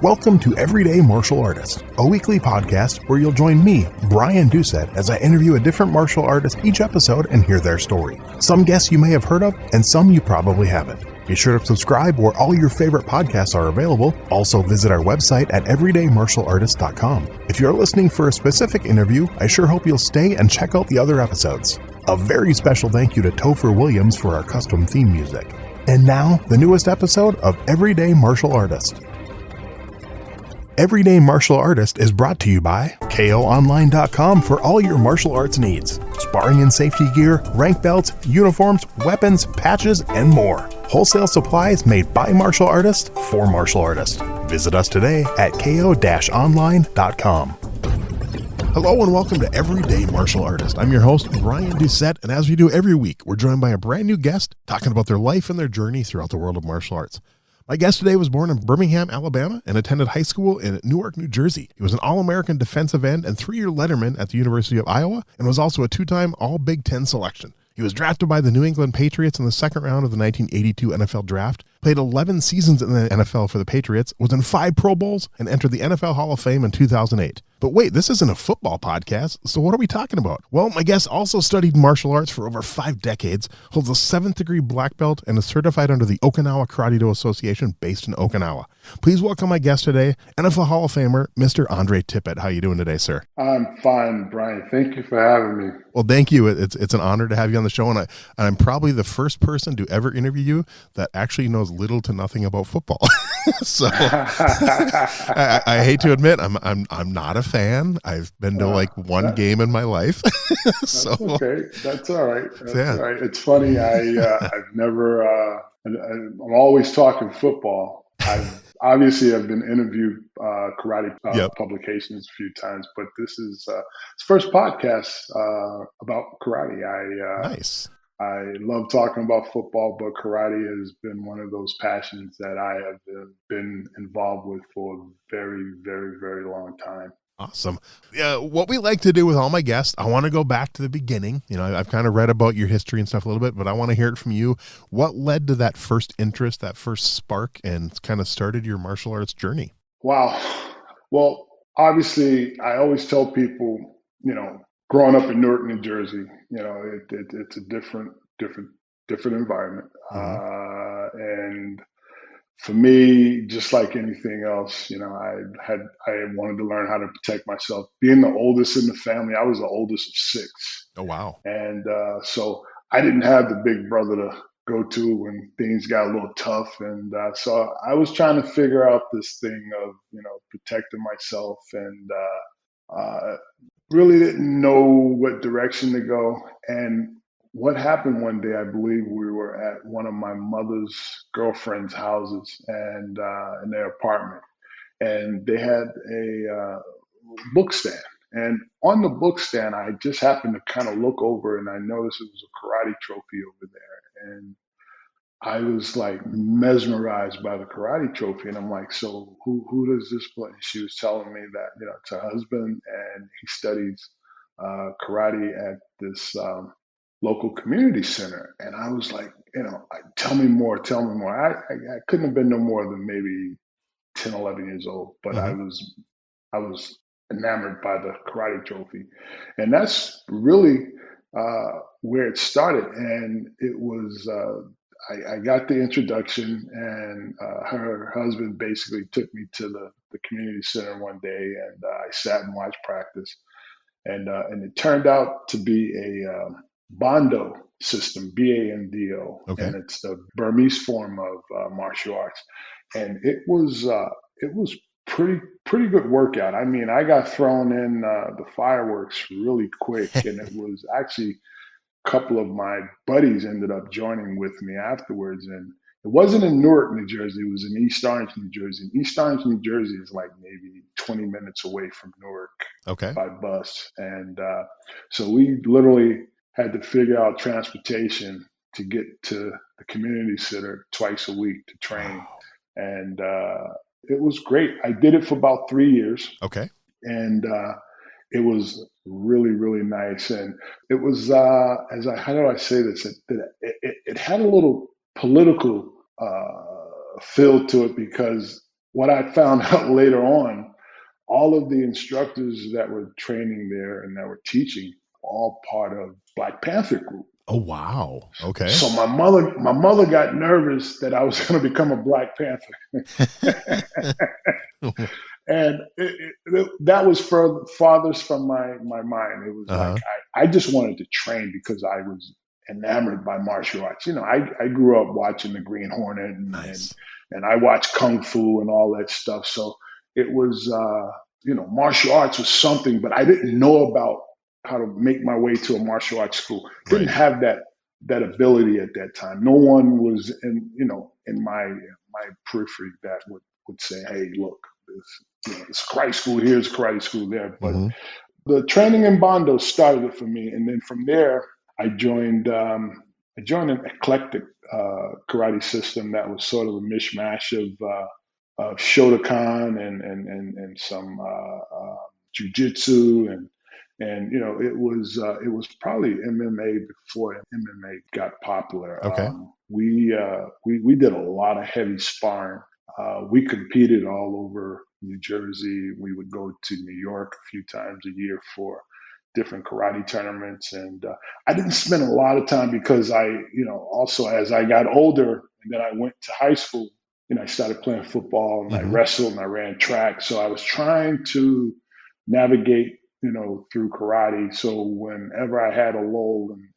Welcome to Everyday Martial Artist, a weekly podcast where you'll join me, Brian Doucette, as I interview a different martial artist each episode and hear their story. Some guests you may have heard of, and some you probably haven't. Be sure to subscribe where all your favorite podcasts are available. Also visit our website at everydaymartialartist.com. If you're listening for a specific interview, I sure hope you'll stay and check out the other episodes. A very special thank you to Topher Williams for our custom theme music. And now, the newest episode of Everyday Martial Artist. Everyday Martial Artist is brought to you by KOOnline.com for all your martial arts needs. Sparring and safety gear, rank belts, uniforms, weapons, patches, and more. Wholesale supplies made by martial artists for martial artists. Visit us today at ko-online.com. Hello and welcome to Everyday Martial Artist. I'm your host, Brian Doucette, and as we do every week, we're joined by a brand new guest talking about their life and their journey throughout the world of martial arts. My guest today was born in Birmingham, Alabama, and attended high school in Newark, New Jersey. He was an All-American defensive end and 3-year letterman at the University of Iowa, and was also a 2-time All-Big Ten selection. He was drafted by the New England Patriots in the second round of the 1982 NFL Draft, played 11 seasons in the NFL for the Patriots, was in 5 Pro Bowls, and entered the NFL Hall of Fame in 2008. But wait, this isn't a football podcast, so what are we talking about? Well, my guest also studied martial arts for over 5 decades, holds a 7th degree black belt, and is certified under the Okinawa Karate-Do Association based in Okinawa. Please welcome my guest today, NFL Hall of Famer, Mr. Andre Tippett. How are you doing today, sir? I'm fine, Brian. Thank you for having me. Well, thank you. It's an honor to have you on the show, and I'm probably the first person to ever interview you that actually knows little to nothing about football. So I hate to admit I'm not a fan. I've been to like one game in my life. So okay, that's all right. Yeah. All right. It's funny. I've never. I'm always talking football. I've been interviewed karate publications a few times, but this is it's first podcast about karate. Nice. I love talking about football, but karate has been one of those passions that I have been involved with for a very, very, very long time. Awesome. Yeah, what we like to do with all my guests, I want to go back to the beginning. You know, I've kind of read about your history and stuff a little bit, but I want to hear it from you. What led to that first interest, that first spark, and kind of started your martial arts journey? Wow. Well, obviously, I always tell people, growing up in Newark, New Jersey, it's a different environment. And for me, just like anything else, I wanted to learn how to protect myself. Being the oldest in the family, I was the oldest of 6. Oh, wow. And so I didn't have the big brother to go to when things got a little tough. And so I was trying to figure out this thing of, protecting myself, and really didn't know what direction to go. And what happened one day, I believe we were at one of my mother's girlfriend's houses, and in their apartment, and they had a book stand. And on the book stand, I just happened to kind of look over, and I noticed it was a karate trophy over there. And I was like mesmerized by the karate trophy. And I'm like, so who does this play? She was telling me that, it's her husband, and he studies karate at this local community center. And I was like, tell me more. I couldn't have been no more than maybe 10, 11 years old, but Mm-hmm. I was enamored by the karate trophy. And that's really where it started. And it was, I got the introduction, and her husband basically took me to the community center one day, and I sat and watched practice. And it turned out to be a Bando system, B-A-N-D-O, Okay. and it's the Burmese form of martial arts. And it was pretty good workout. I mean, I got thrown in the fireworks really quick, and it was actually a couple of my buddies ended up joining with me afterwards. And it wasn't in Newark, New Jersey. It was in East Orange, New Jersey. And East Orange, New Jersey is like maybe 20 minutes away from Newark Okay. by bus. And so we literally had to figure out transportation to get to the community center twice a week to train. Wow. And it was great. I did it for about 3 years. Okay. And it was really, really nice. And it was, how do I say this? It had a little political feel to it, because what I found out later on, all of the instructors that were training there and that were teaching, all part of Black Panther group. Oh, wow. Okay. So my mother got nervous that I was going to become a Black Panther. And that was farthest from my mind. It was like Uh-huh. I just wanted to train because I was enamored by martial arts. I grew up watching the Green Hornet Nice. and I watched Kung Fu and all that stuff. So it was martial arts was something, but I didn't know about how to make my way to a martial arts school. Didn't Right. have that ability at that time. No one was in my periphery that would say, "Hey, look, it's karate school here, it's karate school there." But Mhm. the training in Bondo started it for me, and then from there, I joined. I joined an eclectic karate system that was sort of a mishmash of Shotokan and some jujitsu and it was probably MMA before MMA got popular. Okay. We did a lot of heavy sparring. We competed all over New Jersey. We would go to New York a few times a year for different karate tournaments. And I didn't spend a lot of time because also as I got older and then I went to high school, I started playing football and I Mhm. wrestled and I ran track. So I was trying to navigate, through karate. So whenever I had a lull in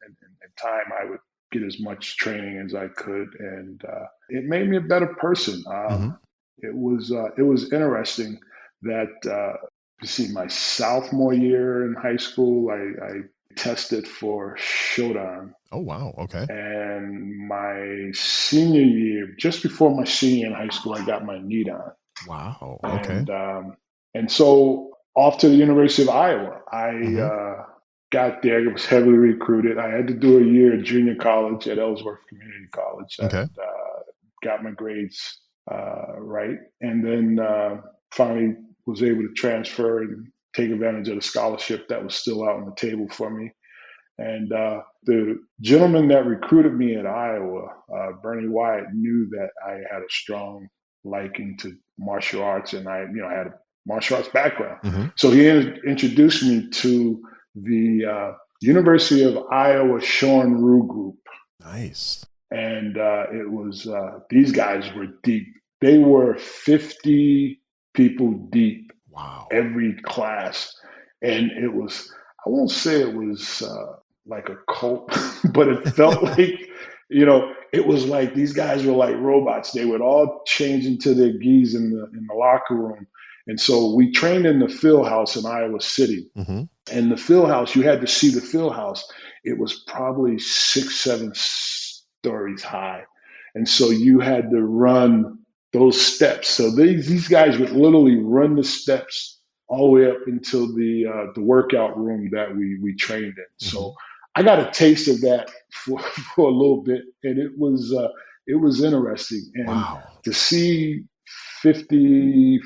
time, I would get as much training as I could. And it made me a better person. Mhm. It was interesting that you see my sophomore year in high school, I tested for Shodan, Oh, wow. Okay. and my senior year, just before my senior in high school, I got my Nidan, Wow. Okay. and so off to the University of Iowa. I Mhm. got there. It was heavily recruited. I had to do a year at junior college at Ellsworth Community College, Okay. and got my grades right, and then finally was able to transfer and take advantage of the scholarship that was still out on the table for me. And the gentleman that recruited me at Iowa, Bernie Wyatt, knew that I had a strong liking to martial arts, and I had a martial arts background. Mhm. So he introduced me to the University of Iowa Shorin-Ryu group, Nice. and it was these guys were deep. They were 50 people deep Wow. every class, and it was, I won't say it was like a cult, but it felt like it was like these guys were like robots. They would all change into their gis in the locker room, and so we trained in the field house in Iowa City. Mhm. And the field house, you had to see the field house. It was probably 6, 7 stories high, and so you had to run those steps. So these guys would literally run the steps all the way up until the workout room that we trained in. So Mhm. I got a taste of that for for a little bit, and it was interesting. And Wow. to see 50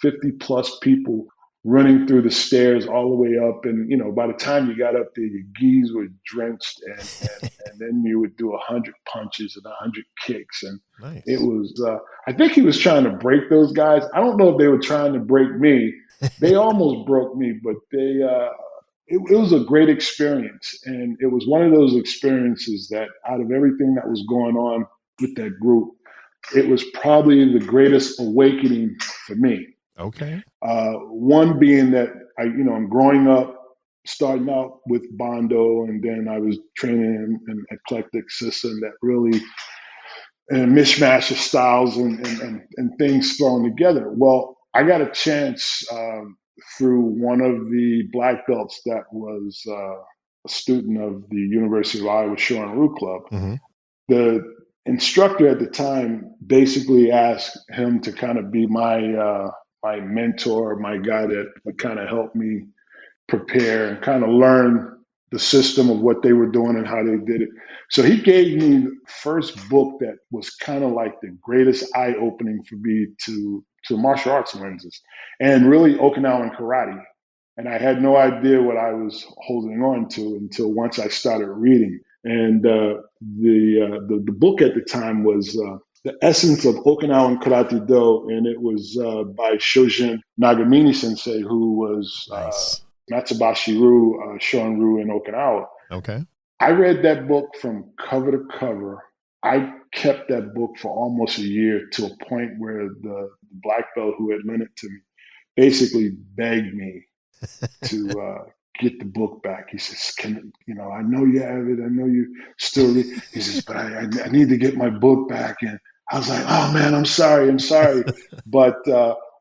50 plus people running through the stairs all the way up, and by the time you got up there, your gis were drenched, and then you would do 100 punches and 100 kicks, and it Nice. was I think he was trying to break those guys. I don't know if they were trying to break me. They almost broke me, but it was a great experience, and it was one of those experiences that out of everything that was going on with that group, it was probably the greatest awakening for me. Okay. One being that I'm growing up, starting out with Bondo, and then I was training in an eclectic system that really, and a mishmash of styles and things thrown together. Well, I got a chance through one of the black belts that was a student of the University of Iowa Shorin-Ryu Club. Mhm. The instructor at the time basically asked him to kind of be my mentor, my guy that would kind of help me prepare and kind of learn the system of what they were doing and how they did it. So he gave me the first book that was kind of like the greatest eye opening for me to martial arts lenses and really Okinawan karate. And I had no idea what I was holding on to until once I started reading. And the book at the time was the essence of Okinawa Karate-Do, and it was by Shojin Nagamine Sensei, who was Nice. Matsubashi-Ryu, Shorin-Ryu in Okinawa. Okay. I read that book from cover to cover. I kept that book for almost a year, to a point where the black belt who had lent it to me basically begged me to get the book back. He says, "Can I know you have it. I know you still read." He says, "But I need to get my book back." And I was like, "Oh man, I'm sorry." But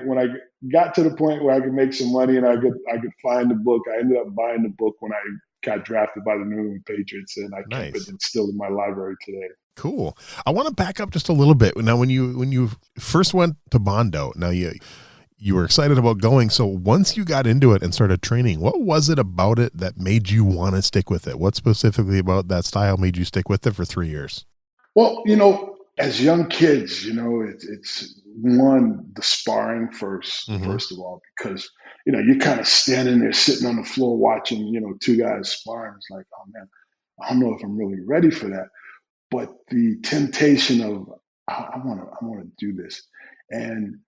when I got to the point where I could make some money and I could find the book, I ended up buying the book when I got drafted by the New England Patriots, and I kept it. Nice. It's still in my library today. Cool. I want to back up just a little bit. Now, when you first went to Bondo, now you were excited about going. So once you got into it and started training, what was it about it that made you want to stick with it? What specifically about that style made you stick with it for 3 years? Well, as young kids, it's one, the sparring Mm-hmm. first of all, because you're kind of standing there, sitting on the floor, watching, two guys sparring. It's like, oh man, I don't know if I'm really ready for that. But the temptation of, I want to do this, and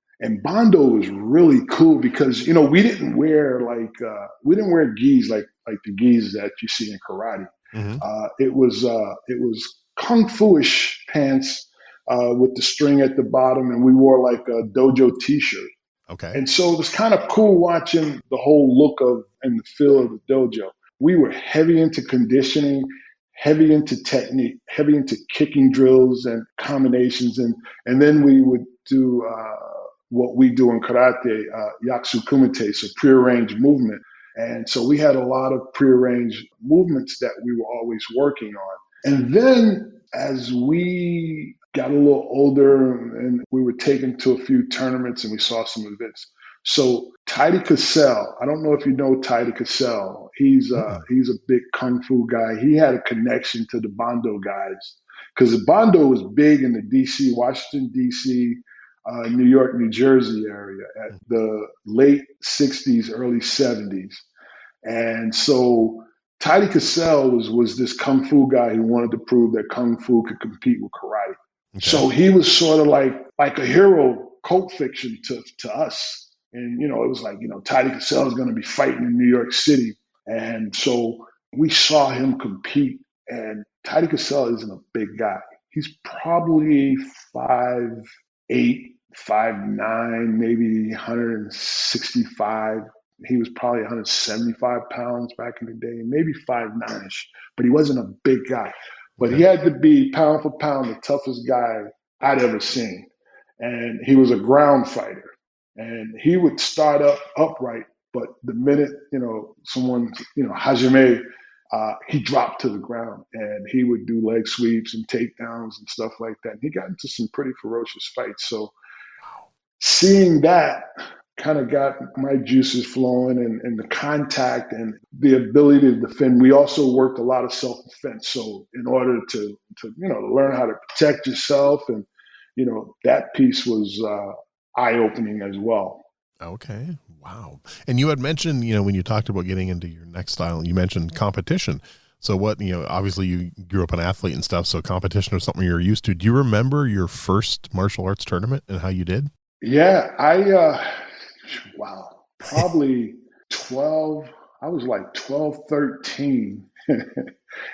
Bondo was really cool because we didn't wear gis like the gis that you see in karate. Mm-hmm. It was kung fu-ish pants with the string at the bottom, and we wore like a dojo T-shirt. Okay. And so it was kind of cool watching the whole look of and the feel of the dojo. We were heavy into conditioning, heavy into technique, heavy into kicking drills and combinations, and then we would do what we do in karate, yaksu kumite, so prearranged movement. And so we had a lot of prearranged movements that we were always working on. And then as we got a little older and we were taken to a few tournaments and we saw some events. So Tidy Cassell, I don't know if you know Tidy Cassell. Mm-mm. He's a big kung fu guy. He had a connection to the Bondo guys because the Bondo was big in the D.C., Washington D.C., New York, New Jersey area at the late '60s, early '70s. And so Tidy Cassell was this kung fu guy who wanted to prove that kung fu could compete with karate. Okay. So he was sort of like a hero cult fiction to us. And it was like, Tidy Cassell is going to be fighting in New York City. And so we saw him compete, and Tidy Cassell isn't a big guy. He's probably 5'8", 5'9", maybe 165. He was probably 175 pounds back in the day, maybe 5'9"ish, but he wasn't a big guy. But he Okay. had to be pound for pound the toughest guy I'd ever seen. And he was a ground fighter. And he would start up upright, but the minute, someone, Hajime, he dropped to the ground, and he would do leg sweeps and takedowns and stuff like that. And he got into some pretty ferocious fights. So seeing that kind of got my juices flowing, and the contact and the ability to defend. We also worked a lot of self-defense. So in order to learn how to protect yourself, and that piece was eye-opening as well. Okay. Wow. And you had mentioned, when you talked about getting into your next style, you mentioned competition. So obviously you grew up an athlete and stuff, so competition was something you were used to. Do you remember your first martial arts tournament and how you did? Yeah, wow, probably 12. I was like 12, 13.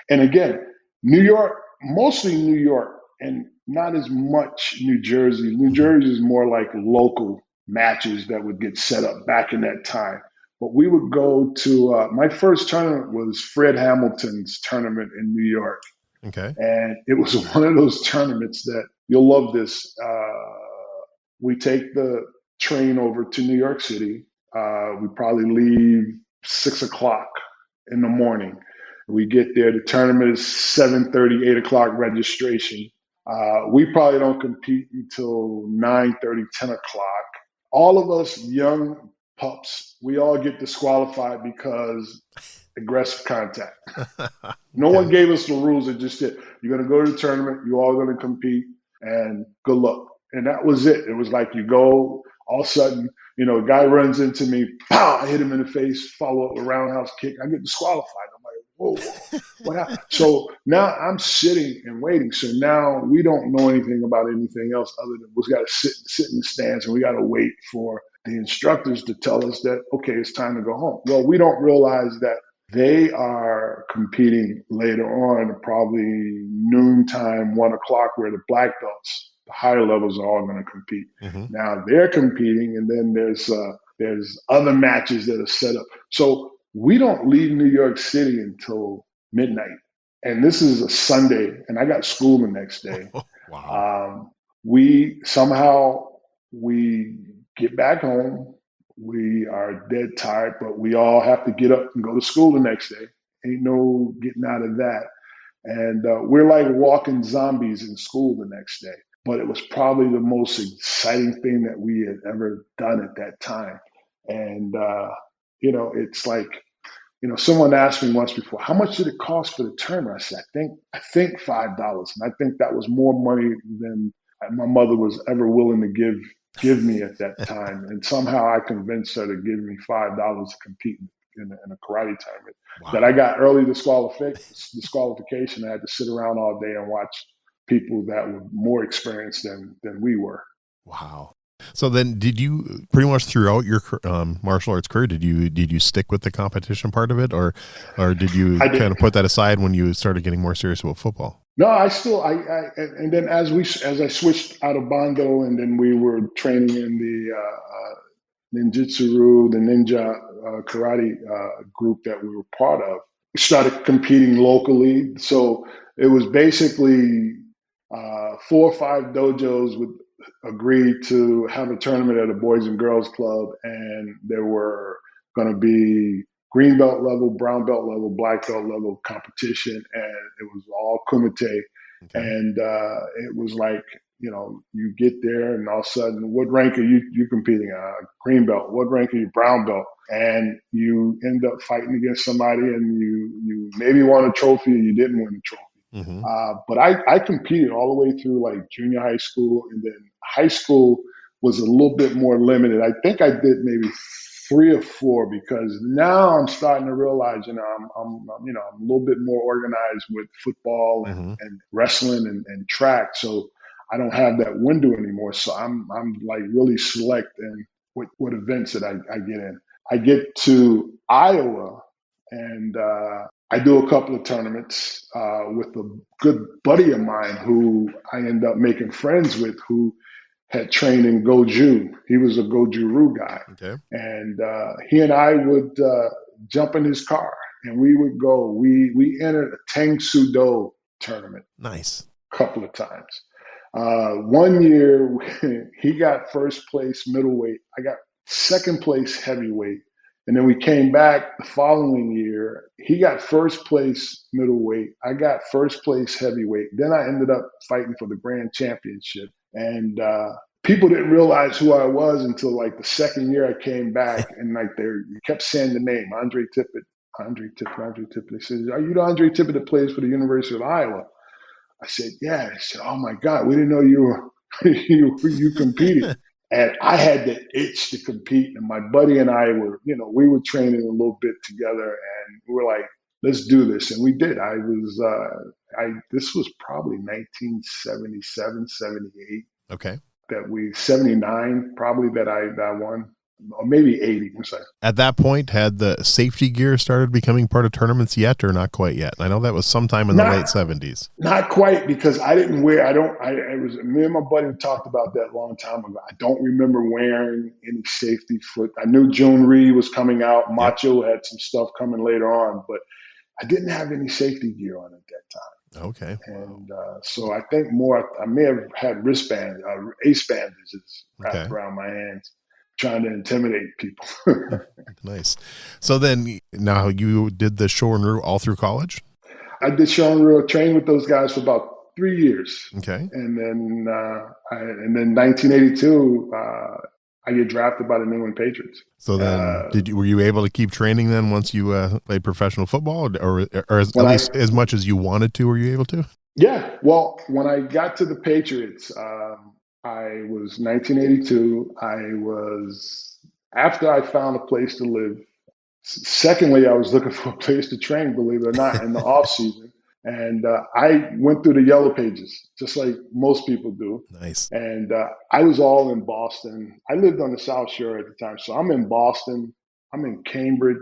And again, New York, mostly New York, and not as much New Jersey. New Mm-hmm. Jersey is more like local matches that would get set up back in that time. But we would go to, my first tournament was Fred Hamilton's tournament in New York. Okay. And it was one of those tournaments that you'll love this. We take the train over to New York City. We probably leave 6 o'clock in the morning. We get there. The tournament is 7:30, 8 o'clock registration. We probably don't compete until 9:30, 10 o'clock. All of us young pups, we all get disqualified because aggressive contact. No one Okay. gave us the rules. It just said, you're going to go to the tournament, you're all going to compete, and good luck. And that was it. It was like you go, all of a sudden, a guy runs into me, pow, I hit him in the face, follow up with a roundhouse kick. I get disqualified. I'm like, whoa, what happened? So now I'm sitting and waiting. So now we don't know anything about anything else other than we got to sit in the stands and we got to wait for the instructors to tell us that, okay, it's time to go home. Well, we don't realize that they are competing later on, probably noontime, 1 o'clock, where the black belts, the higher levels, are all going to compete. Mm-hmm. Now they're competing, and then there's other matches that are set up. So we don't leave New York City until midnight, and this is a Sunday, and I got school the next day. Wow. We get back home. We are dead tired, but we all have to get up and go to school the next day. Ain't no getting out of that. And we're like walking zombies in school the next day. But it was probably the most exciting thing that we had ever done at that time. And, it's like, someone asked me once before, how much did it cost for the tournament? I said, I think $5. And I think that was more money than my mother was ever willing to give me at that time. And somehow I convinced her to give me $5 to compete in a karate tournament. Wow. That I got early disqualification. I had to sit around all day and watch people that were more experienced than we were. Wow. So then, did you pretty much throughout your martial arts career, did you stick with the competition part of it, or did you kind of put that aside when you started getting more serious about football? No, I still and then as I switched out of Bondo, and then we were training in the Ninjutsu-Ryu, the Ninja Karate group that we were part of. We started competing locally, so it was basically 4 or 5 dojos would agree to have a tournament at a Boys and Girls Club, and there were going to be green belt level, brown belt level, black belt level competition, and it was all kumite. Okay. And it was like, you get there, and all of a sudden, what rank are you competing at? Green belt. What rank are you? Brown belt. And you end up fighting against somebody, and you maybe won a trophy, or you didn't win a trophy. Mm-hmm. But I competed all the way through like junior high school, and then high school was a little bit more limited. I think I did maybe 3 or 4, because now I'm starting to realize, I'm a little bit more organized with football and wrestling and track. So I don't have that window anymore. So I'm like really select in what events that I get in. I get to Iowa, and I do a couple of tournaments with a good buddy of mine who I end up making friends with, who had trained in Goju. He was a Goju-Ryu guy. Okay. And he and I would jump in his car, and we would go. We entered a Tang Soo-Do tournament. Nice. A couple of times. One year, he got first place middleweight. I got second place heavyweight. And then we came back the following year. He got first place middleweight. I got first place heavyweight. Then I ended up fighting for the grand championship. And people didn't realize who I was until like the second year I came back. And like they kept saying the name, Andre Tippett. They said, are you the Andre Tippett that plays for the University of Iowa? I said, yeah. They said, oh my God, we didn't know you were you competed. And I had the itch to compete. And my buddy and I were, we were training a little bit together, and we were like, let's do this. And we did. This was probably 1977, 78. Okay. 79, probably that I won. Or maybe 80. I'm sorry. At that point, had the safety gear started becoming part of tournaments yet, or not quite yet? I know that was sometime in the late 70s. Not quite, because I didn't wear. It was me and my buddy talked about that a long time ago. I don't remember wearing any safety foot. I knew Jun-Ri was coming out. Macho had some stuff coming later on, but I didn't have any safety gear on at that time. Okay. And so I think I may have had wristbands, ace bandages wrapped around my hands, trying to intimidate people. Nice. So then, now you did the Shorin-Ryu all through college? I did Shorin-Ryu, trained with those guys for about 3 years. Okay. And then, 1982, I get drafted by the England Patriots. So then, were you able to keep training then once you played professional football, or at least as much as you wanted to? Were you able to? Yeah. Well, when I got to the Patriots, I was 1982. After I found a place to live, Secondly, I was looking for a place to train, believe it or not, in the off season. And I went through the yellow pages, just like most people do. Nice. And I was all in Boston. I lived on the South Shore at the time. So I'm in Boston. I'm in Cambridge.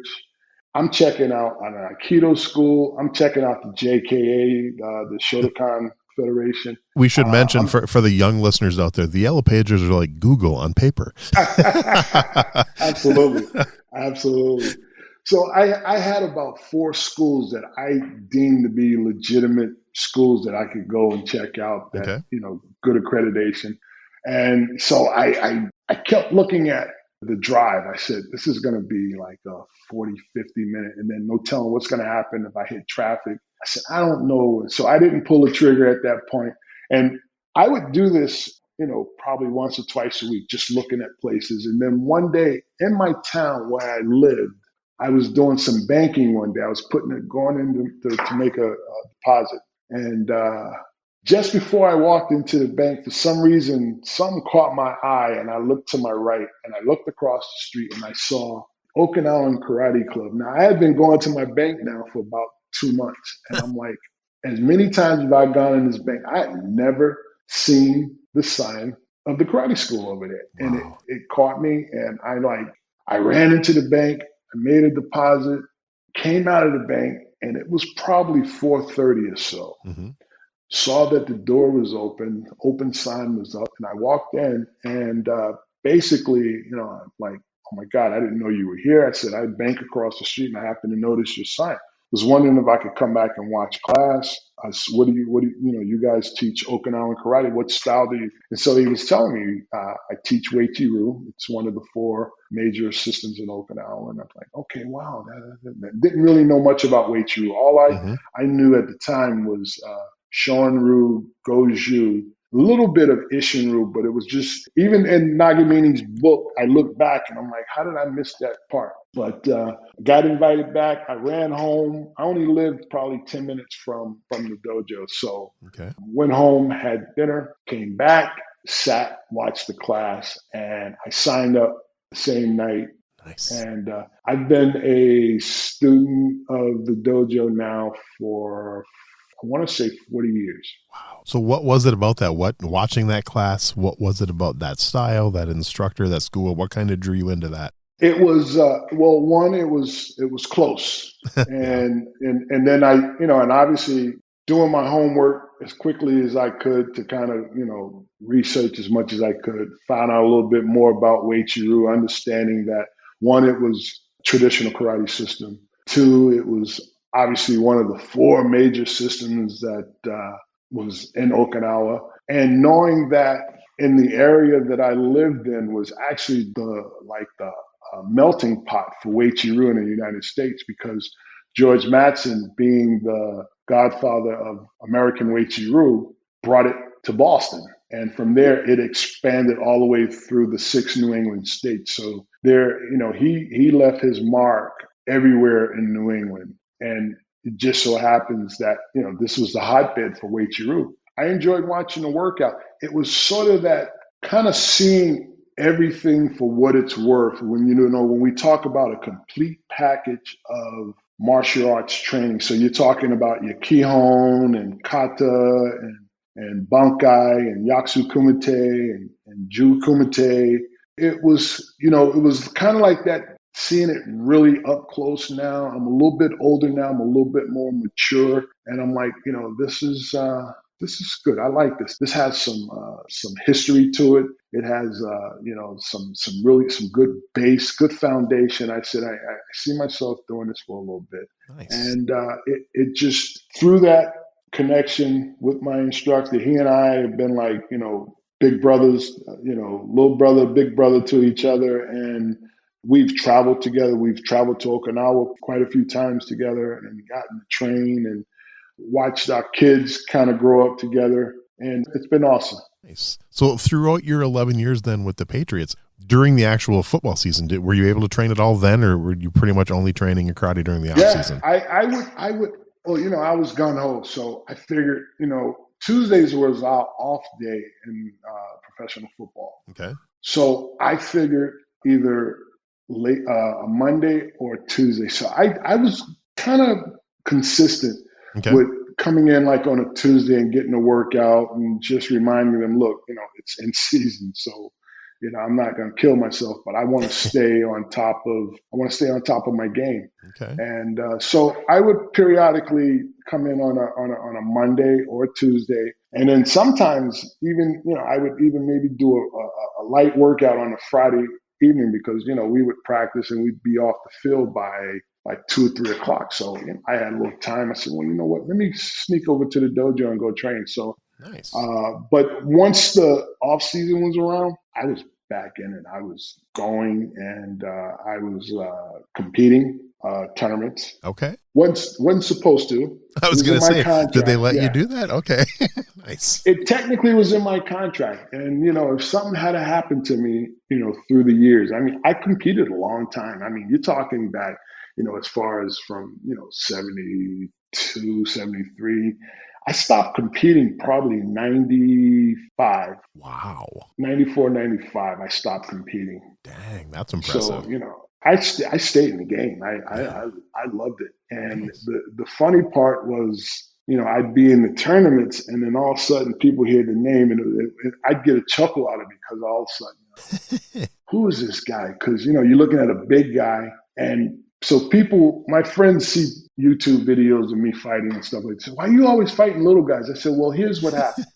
I'm checking out an Aikido school. I'm checking out the JKA, the Shotokan Federation. We should mention for the young listeners out there, the yellow pages are like Google on paper. Absolutely. Absolutely. So I had about 4 schools that I deemed to be legitimate schools that I could go and check out that, Okay. good accreditation. And so I kept looking at the drive. I said, this is going to be like a 40, 50 minute, and then no telling what's going to happen if I hit traffic. I said, I don't know. So I didn't pull the trigger at that point. And I would do this, probably once or twice a week, just looking at places. And then one day in my town where I lived, I was doing some banking one day. I was going in to make a deposit. And just before I walked into the bank, for some reason, something caught my eye, and I looked to my right, and I looked across the street, and I saw Okinawa Karate Club. Now, I had been going to my bank now for about 2 months, and I'm like, as many times as I've gone in this bank, I had never seen the sign of the karate school over there. Wow. And it caught me, and I ran into the bank, I made a deposit, came out of the bank, and it was probably 4:30 or so. Mm-hmm. Saw that the door was open sign was up, and I walked in, and basically, I'm like, oh my God, I didn't know you were here. I said, I bank across the street, and I happened to notice your sign. Was wondering if I could come back and watch class. I said, what do you guys teach Okinawan karate? What style do you? And so he was telling me, I teach Uechi-Ryu. It's one of the 4 major systems in Okinawa. And I'm like, okay, wow. That didn't really know much about Uechi-Ryu. All I knew at the time was Shonryu, Goju, a little bit of Ishinryu, but it was just, even in Nagamini's book, I look back and I'm like, how did I miss that part? But got invited back. I ran home. I only lived probably 10 minutes from the dojo. So went home, had dinner, came back, sat, watched the class, and I signed up the same night. Nice. And I've been a student of the dojo now for, I want to say, 40 years. Wow. So what was it about that? Watching that class, what was it about that style, that instructor, that school? What kind of drew you into that? It was, one, it was close. And then I, and obviously doing my homework as quickly as I could to kind of, research as much as I could, found out a little bit more about Uechi-Ryu, understanding that, 1, it was traditional karate system. 2, it was obviously one of the 4 major systems that was in Okinawa. And knowing that in the area that I lived in was actually the melting pot for Uechi-Ryu in the United States, because George Mattson, being the godfather of American Uechi-Ryu, brought it to Boston. And from there, it expanded all the way through the 6 New England states. So there, he left his mark everywhere in New England. And it just so happens that, this was the hotbed for Uechi-Ryu. I enjoyed watching the workout. It was sort of that kind of seeing everything for what it's worth. When we talk about a complete package of martial arts training, so you're talking about your Kihon and Kata and Bankai and Yakusu Kumite and Ju Kumite. It was, it was kind of like that, seeing it really up close now. I'm a little bit older now. I'm a little bit more mature. And I'm like, this is good. I like this. This has some history to it. It has, some good base, good foundation. I said, I see myself doing this for a little bit. Nice. And it just, through that connection with my instructor, he and I have been like, big brothers, little brother, big brother to each other. And we've traveled together. We've traveled to Okinawa quite a few times together and gotten to train and watched our kids kind of grow up together. And it's been awesome. Nice. So throughout your 11 years then with the Patriots, during the actual football season, were you able to train at all then, or were you pretty much only training in karate during the off season? I would. Well, I was gung-ho. So I figured, Tuesdays was our off day in professional football. Okay. So I figured either late a Monday or Tuesday. So I was kind of consistent Okay. with coming in like on a Tuesday and getting a workout and just reminding them, look, it's in season, so I'm not going to kill myself, but I want to stay on top of my game. Okay. And so I would periodically come in on a Monday or Tuesday, and then sometimes even I would even maybe do a light workout on a Friday evening because we would practice and we'd be off the field by like 2 or 3 o'clock. So I had a little time. I said, well, you know what? Let me sneak over to the dojo and go train. So, Nice. but once the off season was around, I was back in it. I was going and I was competing tournaments. Okay. Wasn't supposed to. I was going to say, did they let you Yeah. do that? Okay. Nice. It technically was in my contract. And, if something had to happen to me, through the years, I mean, I competed a long time. I mean, you're talking back, as far as from, 72, 73. I stopped competing probably 95. Wow. 94, 95, I stopped competing. Dang, that's impressive. So, I stayed in the game. I loved it. And Nice. the funny part was, I'd be in the tournaments and then all of a sudden people hear the name and I'd get a chuckle out of it because all of a sudden, who is this guy? Because, you're looking at a big guy. And so my friends see YouTube videos of me fighting and stuff like that. Why are you always fighting little guys? I said, well, here's what happens.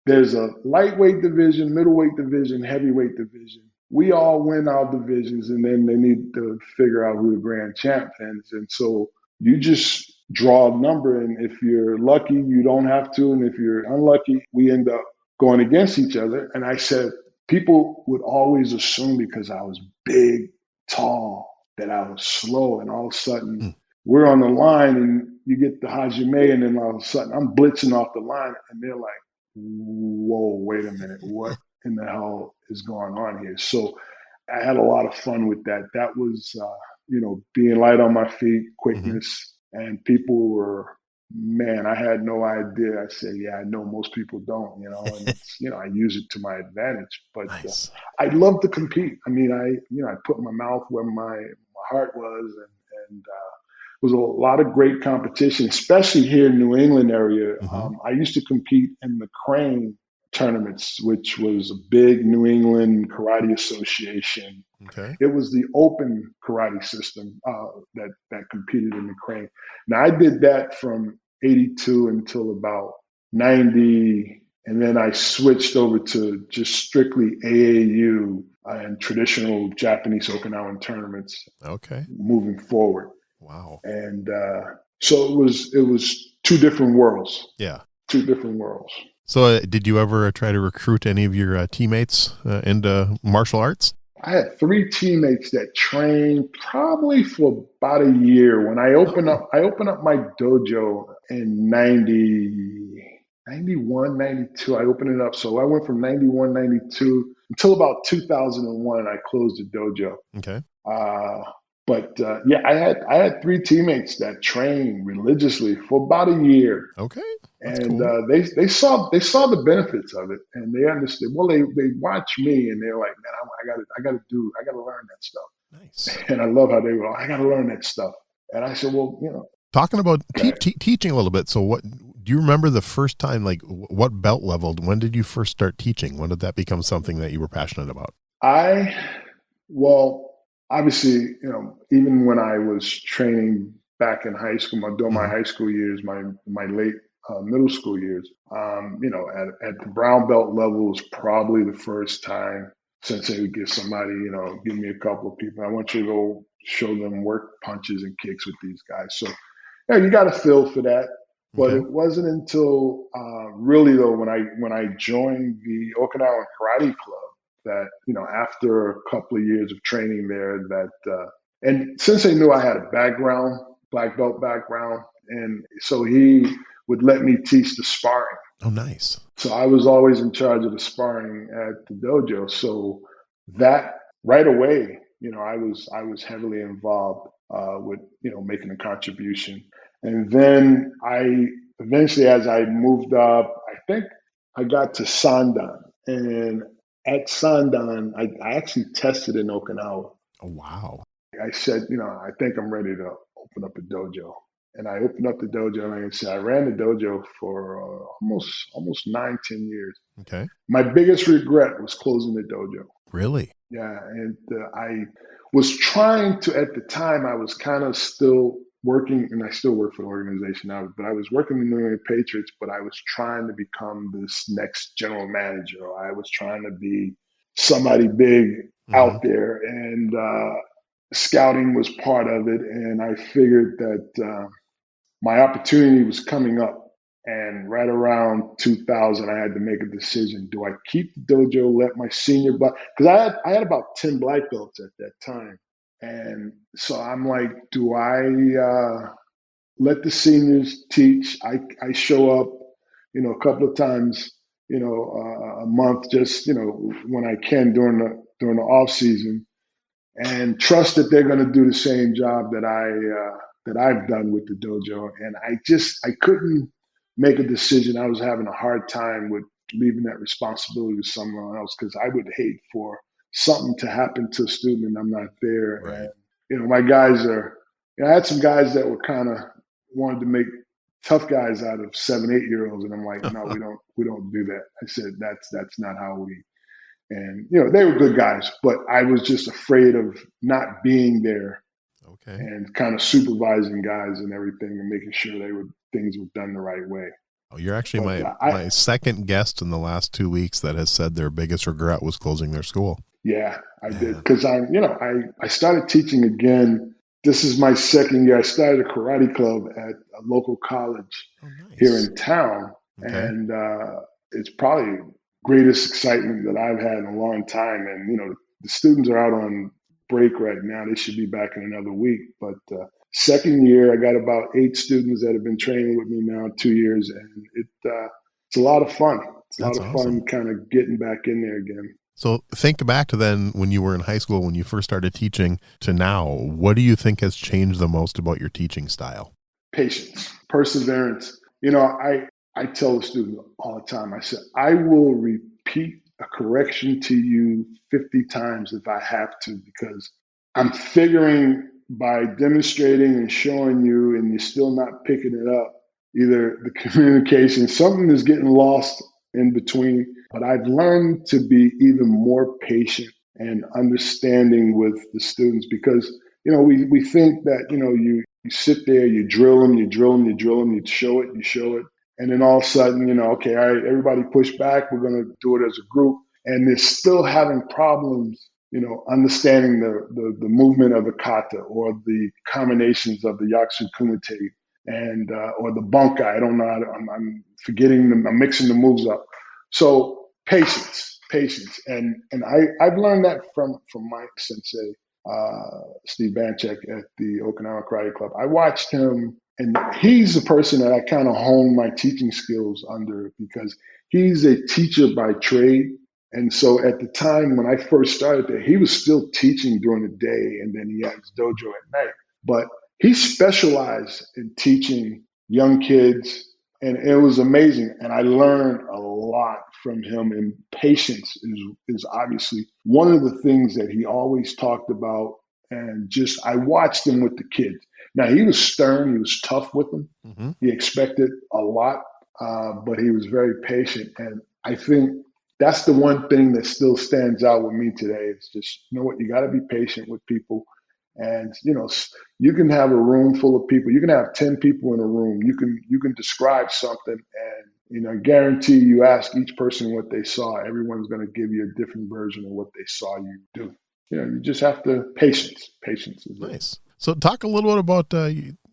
There's a lightweight division, middleweight division, heavyweight division. We all win our divisions, and then they need to figure out who the grand champ is. And so you just draw a number, and if you're lucky, you don't have to. And if you're unlucky, we end up going against each other. And I said, people would always assume because I was big, tall, that I was slow. And all of a sudden, we're on the line, and you get the hajime, and then all of a sudden, I'm blitzing off the line, and they're like, whoa, wait a minute, what in the hell is going on here? So I had a lot of fun with that. That was, being light on my feet, quickness, and people were, man, I had no idea. I said, yeah, I know most people don't, and it's, I use it to my advantage. But Nice. I love to compete. I mean, I put my mouth where my heart was, and was a lot of great competition, especially here in New England area. I used to compete in the Crane tournaments, which was a big New England Karate Association. Okay. It was the open karate system that competed in the Crane. Now I did that from 82 until about 90, and then I switched over to just strictly AAU and traditional Japanese Okinawan tournaments. Okay. Moving forward. Wow. And so it was two different worlds. Yeah. Two different worlds. So did you ever try to recruit any of your teammates into martial arts? I had 3 teammates that trained probably for about a year. When I opened up my dojo in 91, 92. I opened it up. So I went from 91, 92 until about 2001. I closed the dojo. Okay. But yeah, I had 3 teammates that trained religiously for about a year. Okay. That's And cool. they saw the benefits of it, and they understood. Well, they watch me, and they're like, man, I got to learn that stuff. Nice. And I love how they were. I got to learn that stuff. And I said, well, Talking about teaching a little bit. So what do you remember the first time? Like what belt level? When did you first start teaching? When did that become something that you were passionate about? Well, obviously, even when I was training back in high school, during my high school years, my late middle school years, at the brown belt level was probably the first time Sensei would give somebody, give me a couple of people. I want you to go show them work punches and kicks with these guys. So, yeah, you got a feel for that. But Okay. it wasn't until really though when I joined the Okinawa Karate Club that after a couple of years of training there that and Sensei knew I had a background, black belt background, and so he would let me teach the sparring. Oh, nice. So I was always in charge of the sparring at the dojo. So that right away, I was heavily involved with making a contribution. And then I eventually, as I moved up, I think I got to Sandan, and at Sandan, I actually tested in Okinawa. Oh, wow. I said, I think I'm ready to open up a dojo. And I opened up the dojo, and like I said, I ran the dojo for almost 9, 10 years. Okay. My biggest regret was closing the dojo. Really? Yeah, and I was trying to, at the time, I was kind of still working, and I still work for the organization now, but I was working in the England Patriots, but I was trying to become this next general manager. Or I was trying to be somebody big Mm-hmm. out there, and scouting was part of it. And I figured that my opportunity was coming up. And right around 2000, I had to make a decision. Do I keep the dojo, let my senior black, because I had about 10 black belts at that time. And so I'm like, do I let the seniors teach? I show up, a couple of times, a month, just, when I can during the off season, and trust that they're going to do the same job that I've done with the dojo. And I couldn't make a decision. I was having a hard time with leaving that responsibility to someone else, because I would hate for something to happen to a student and I'm not there. Right. And my guys are. I had some guys that were kind of wanted to make tough guys out of 7, 8 year olds, and I'm like, no, we don't do that. I said that's not how we. And they were good guys, but I was just afraid of not being there. Okay. And kind of supervising guys and everything, and making sure things were done the right way. Oh, you're actually my second guest in the last 2 weeks that has said their biggest regret was closing their school. Yeah, I did, because I started teaching again. This is my second year. I started a karate club at a local college here in town, and it's probably greatest excitement that I've had in a long time. And the students are out on break right now. They should be back in another week. But second year, I got about 8 students that have been training with me now 2 years, and it's a lot of fun. It's a lot of fun kind of getting back in there again. So think back to then when you were in high school, when you first started teaching, to now. What do you think has changed the most about your teaching style? Patience, perseverance. I tell the students all the time, I said, I will repeat a correction to you 50 times if I have to, because I'm figuring by demonstrating and showing you, and you're still not picking it up, either the communication, something is getting lost in between. But I've learned to be even more patient and understanding with the students, because, we think that, you sit there, you drill them, you show it. And then all of a sudden, okay, all right, everybody push back. We're going to do it as a group. And they're still having problems, understanding the movement of the kata, or the combinations of the yakusu kumite, and or the bunkai. I don't know. I'm forgetting them. I'm mixing the moves up. So patience. And I've learned that from my sensei, Steve Banchek at the Okinawa Karate Club. I watched him. And he's the person that I kind of honed my teaching skills under, because he's a teacher by trade. And so at the time when I first started there, he was still teaching during the day, and then he had his dojo at night. But he specialized in teaching young kids, and it was amazing. And I learned a lot from him. And patience is obviously one of the things that he always talked about. And just, I watched him with the kids. Now, he was stern. He was tough with them. Mm-hmm. He expected a lot, but he was very patient. And I think that's the one thing that still stands out with me today. It's just, what, you got to be patient with people. And, you can have a room full of people. You can have 10 people in a room. You can describe something, and, guarantee you ask each person what they saw, everyone's going to give you a different version of what they saw you do. You just have to patience. Patience is nice. So talk a little bit about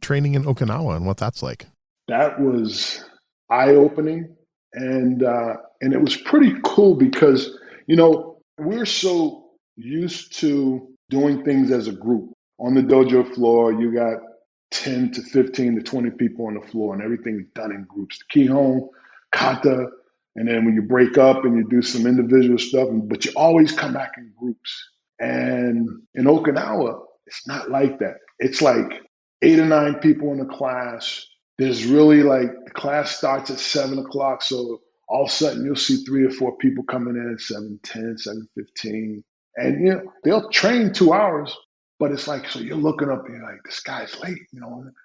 training in Okinawa and what that's like. That was eye-opening, and it was pretty cool, because, we're so used to doing things as a group. On the dojo floor, you got 10 to 15 to 20 people on the floor, and everything's done in groups. The Kihon, kata, and then when you break up and you do some individual stuff, but you always come back in groups. And in Okinawa, it's not like that. It's like 8 or 9 people in the class. There's really, like, the class starts at 7:00. So all of a sudden you'll see 3 or 4 people coming in at 7:10, 7:15. And, they'll train 2 hours, But it's like, so you're looking up and you're like, this guy's late,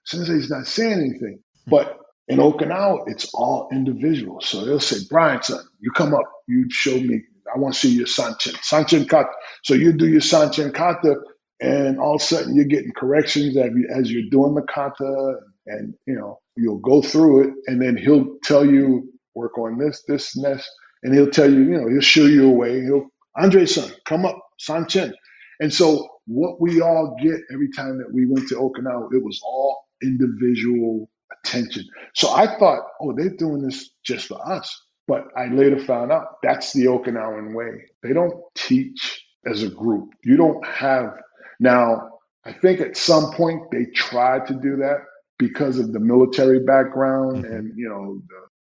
Sensei's not saying anything. But in Okinawa, it's all individual. So they'll say, Brian, son, you come up, you show me, I want to see your Sanchin kata. So you do your Sanchin kata, and all of a sudden you're getting corrections as you're doing the kata, and you'll go through it, and then he'll tell you, work on this, this, and this, and he'll tell you, he'll show you a way. Andre-san, come up, Sanchin. And so what we all get every time that we went to Okinawa, it was all individual attention. So I thought, oh, they're doing this just for us. But I later found out that's the Okinawan way. They don't teach as a group. You don't have, now, I think at some point they tried to do that because of the military background and,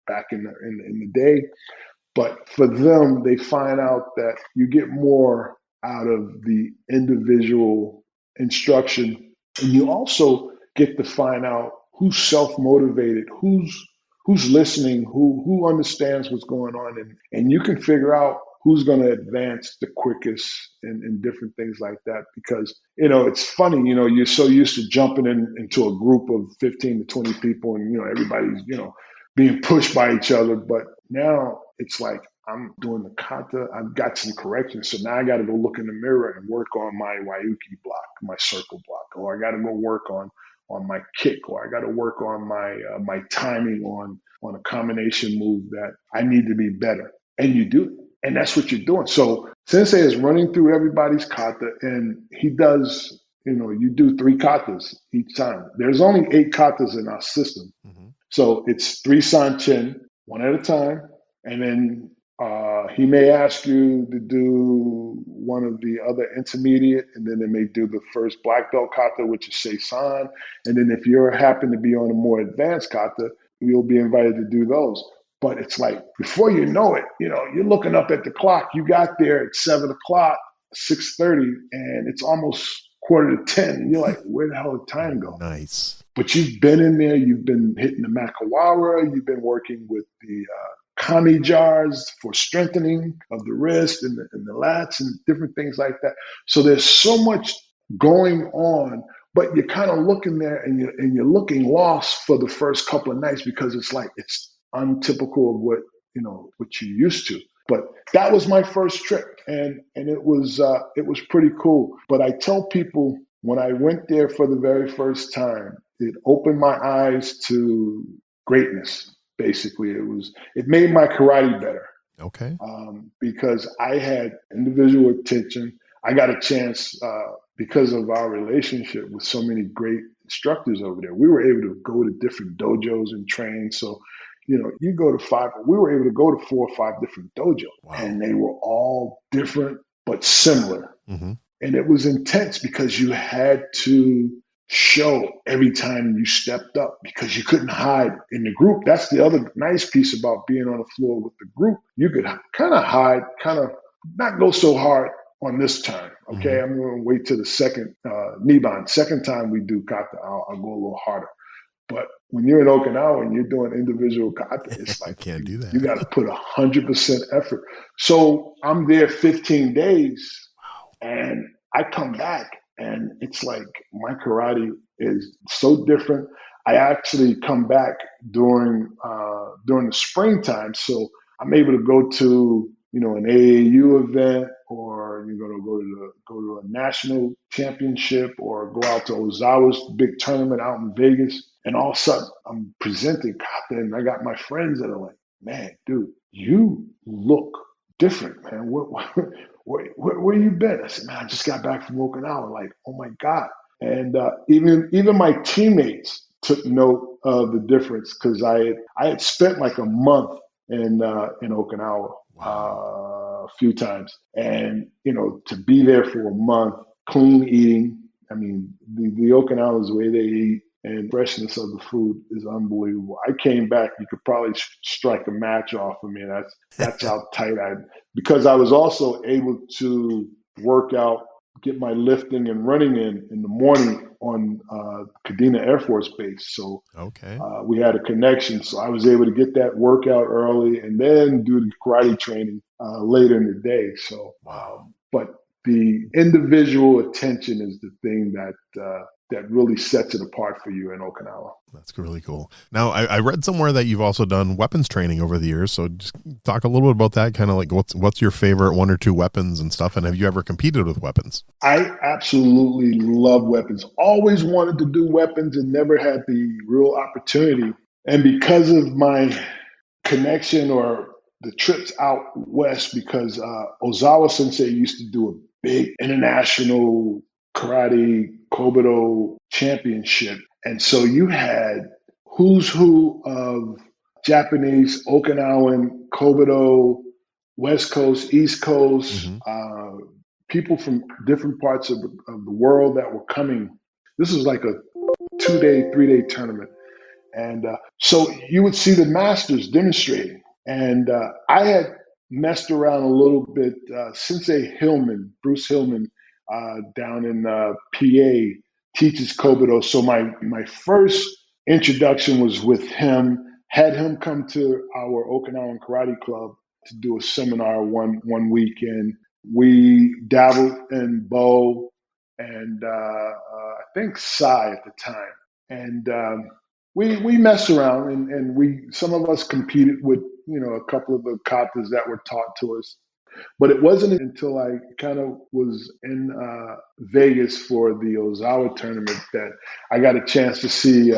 back in the day. But for them, they find out that you get more out of the individual instruction, and you also get to find out who's self-motivated, who's listening, who understands what's going on, and you can figure out who's going to advance the quickest and different things like that. Because it's funny, you're so used to jumping into a group of 15 to 20 people, and everybody's being pushed by each other. But now it's like, I'm doing the kata, I've got some corrections, so now I got to go look in the mirror and work on my Waiuki block, my circle block, or I got to go work on my kick, or I got to work on my timing on a combination move that I need to be better. And you do it, and that's what you're doing. So Sensei is running through everybody's kata, and he does, you do 3 katas each time. There's only 8 katas in our system. Mm-hmm. So it's 3 sanchin, one at a time, and then he may ask you to do one of the other intermediate, and then they may do the first black belt kata, which is Seisan. And then if you happen to be on a more advanced kata, you'll be invited to do those. But it's like, before you know it, you're looking up at the clock. You got there at 7 o'clock, 6:30, and it's almost 9:45. And you're like, where the hell did time go? Nice. But you've been in there. You've been hitting the Makawara. You've been working with the kami jars for strengthening of the wrist and the lats and different things like that. So there's so much going on, but you're kind of looking there and you're looking lost for the first couple of nights, because it's like, it's untypical of what you're used to. But that was my first trip, and it was pretty cool. But I tell people, when I went there for the very first time, it opened my eyes to greatness. Basically, it made my karate better. Okay. Because I had individual attention. I got a chance, because of our relationship with so many great instructors over there. We were able to go to different dojos and train. So, you go to 5, we were able to go to 4 or 5 different dojos. Wow. And they were all different, but similar. Mm-hmm. And it was intense because you had to show every time you stepped up, because you couldn't hide in the group. That's the other nice piece about being on the floor with the group. You could kind of hide, kind of not go so hard on this time. Okay, mm-hmm. I'm going to wait till the second Niban. Second time we do kata, I'll go a little harder. But when you're in Okinawa and you're doing individual kata, it's like can't do that. You got to put 100% effort. So I'm there 15 days, and I come back, and it's like my karate is so different. I actually come back during the springtime, so I'm able to go to an AAU event, or you're going to go to a national championship, or go out to Ozawa's big tournament out in Vegas, and all of a sudden I'm presenting kata, and I got my friends that are like, "Man, dude, you look different, man. Where you been?" I said, "Man, I just got back from Okinawa." Like, oh my God. And even my teammates took note of the difference, because I had spent like a month in Okinawa. Wow. A few times, and to be there for a month, clean eating. I mean, the Okinawans, the way they eat and freshness of the food is unbelievable. I came back, you could probably strike a match off of me. That's how tight because I was also able to work out, get my lifting and running in the morning on Kadena Air Force Base. So okay. We had a connection. So I was able to get that workout early and then do the karate training later in the day. So, but the individual attention is the thing that really sets it apart for you in Okinawa. That's really cool. Now, I read somewhere that you've also done weapons training over the years. So just talk a little bit about that, kind of like what's your favorite one or two weapons and stuff, and have you ever competed with weapons? I absolutely love weapons. Always wanted to do weapons and never had the real opportunity. And because of my connection or the trips out west, because Ozawa Sensei used to do a big international karate Kobudo championship. And so you had who's who of Japanese, Okinawan, Kobudo, West Coast, East Coast, people from different parts of the world that were coming. This was like a 2-day, 3-day tournament. And so you would see the masters demonstrating. And I had messed around a little bit. Sensei Hillman, Bruce Hillman, down in PA, teaches Kobudo. So my first introduction was with him, had him come to our Okinawan Karate Club to do a seminar one weekend. We dabbled in Bo and I think Sai at the time. And we messed around and some of us competed with, a couple of the katas that were taught to us. But it wasn't until I kind of was in Vegas for the Ozawa tournament that I got a chance to see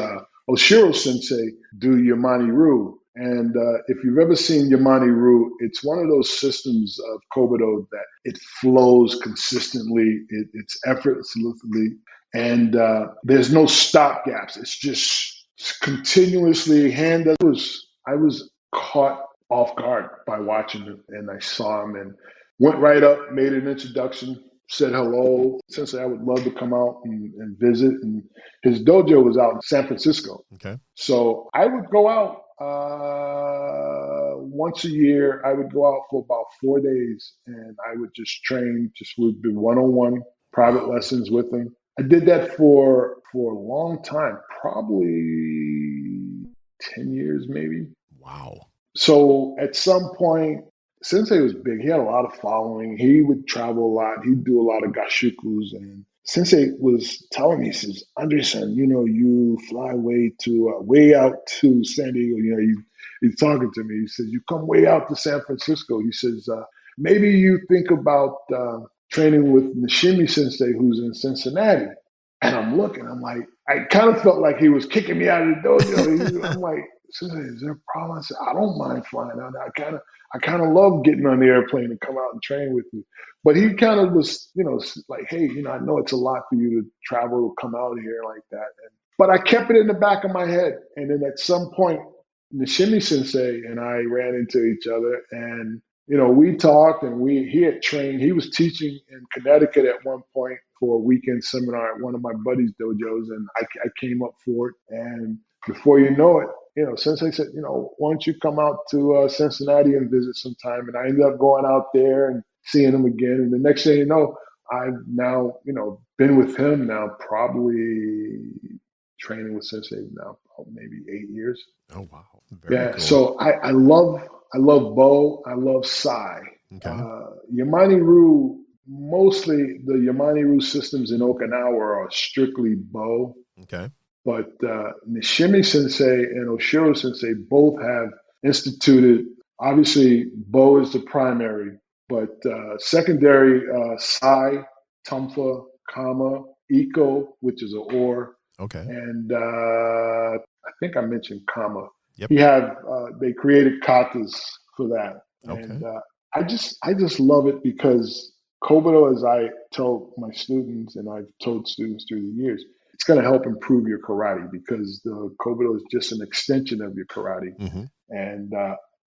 Oshiro Sensei do Uechi-Ryu. And if you've ever seen Uechi-Ryu, it's one of those systems of Kobudo that it flows consistently, it's effortlessly, and there's no stop gaps. It's just continuously hand. I was caught off guard by watching him, and I saw him and went right up, made an introduction, said hello. Sensei, I would love to come out and visit. And his dojo was out in San Francisco. Okay. So I would go out once a year. I would go out for about 4 days, and I would just train, would do one-on-one private lessons with him. I did that for a long time, probably 10 years maybe. Wow. So at some point, Sensei was big. He had a lot of following. He would travel a lot. He'd do a lot of gashukus. And Sensei was telling me, he says, Andre-san, you fly way out to San Diego. He's talking to me. He says, you come way out to San Francisco. He says, maybe you think about training with Nishimi Sensei, who's in Cincinnati. And I'm looking, I'm like, I kind of felt like he was kicking me out of the dojo. I'm like, Sensei, is there a problem? I said, I don't mind flying out. I kind of love getting on the airplane and come out and train with you. But he kind of was, like, hey, I know it's a lot for you to travel, come out here like that. But I kept it in the back of my head. And then at some point, Nishimi Sensei and I ran into each other, and we talked, and he had trained. He was teaching in Connecticut at one point for a weekend seminar at one of my buddies' dojos, and I came up for it. And before you know it, Sensei said, why don't you come out to Cincinnati and visit sometime? And I ended up going out there and seeing him again. And the next thing you know, I've now, been with him now, probably training with Sensei now, maybe 8 years. Oh, wow. Very cool. So I love Bo. I love Sai. Okay. Uechi-Ryu, mostly the Uechi-Ryu systems in Okinawa are strictly Bo. Okay. But Nishimi Sensei and Oshiro Sensei both have instituted, obviously Bo is the primary, but secondary Sai, Tumfa, Kama, Iko, which is an or. Okay. And I think I mentioned Kama. Yep. They created katas for that. Okay. And I just love it because Kobudo, as I tell my students, and I've told students through the years, it's going to help improve your karate because the Kobudo is just an extension of your karate. Mm-hmm. And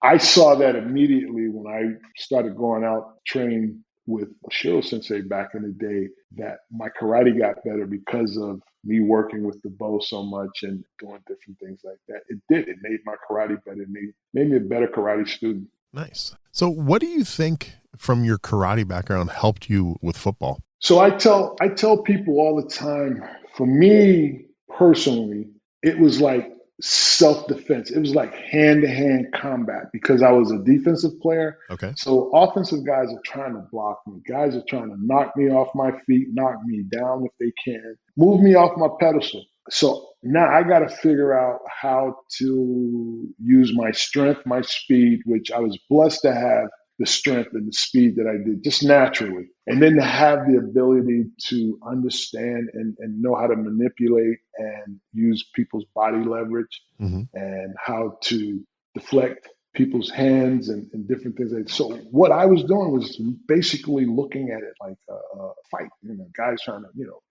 I saw that immediately when I started going out training with Oshiro Sensei back in the day, that my karate got better because of me working with the Bo so much and doing different things like that. It did. It made my karate better. It made me a better karate student. Nice. So what do you think from your karate background helped you with football? So I tell people all the time, for me personally, it was like self-defense. It was like hand-to-hand combat because I was a defensive player. Okay. So offensive guys are trying to block me. Guys are trying to knock me off my feet, knock me down if they can, move me off my pedestal. So now I got to figure out how to use my strength, my speed, which I was blessed to have the strength and the speed that I did just naturally. And then to have the ability to understand and know how to manipulate and use people's body leverage and how to deflect people's hands and different things. So what I was doing was basically looking at it like a fight, guys trying to,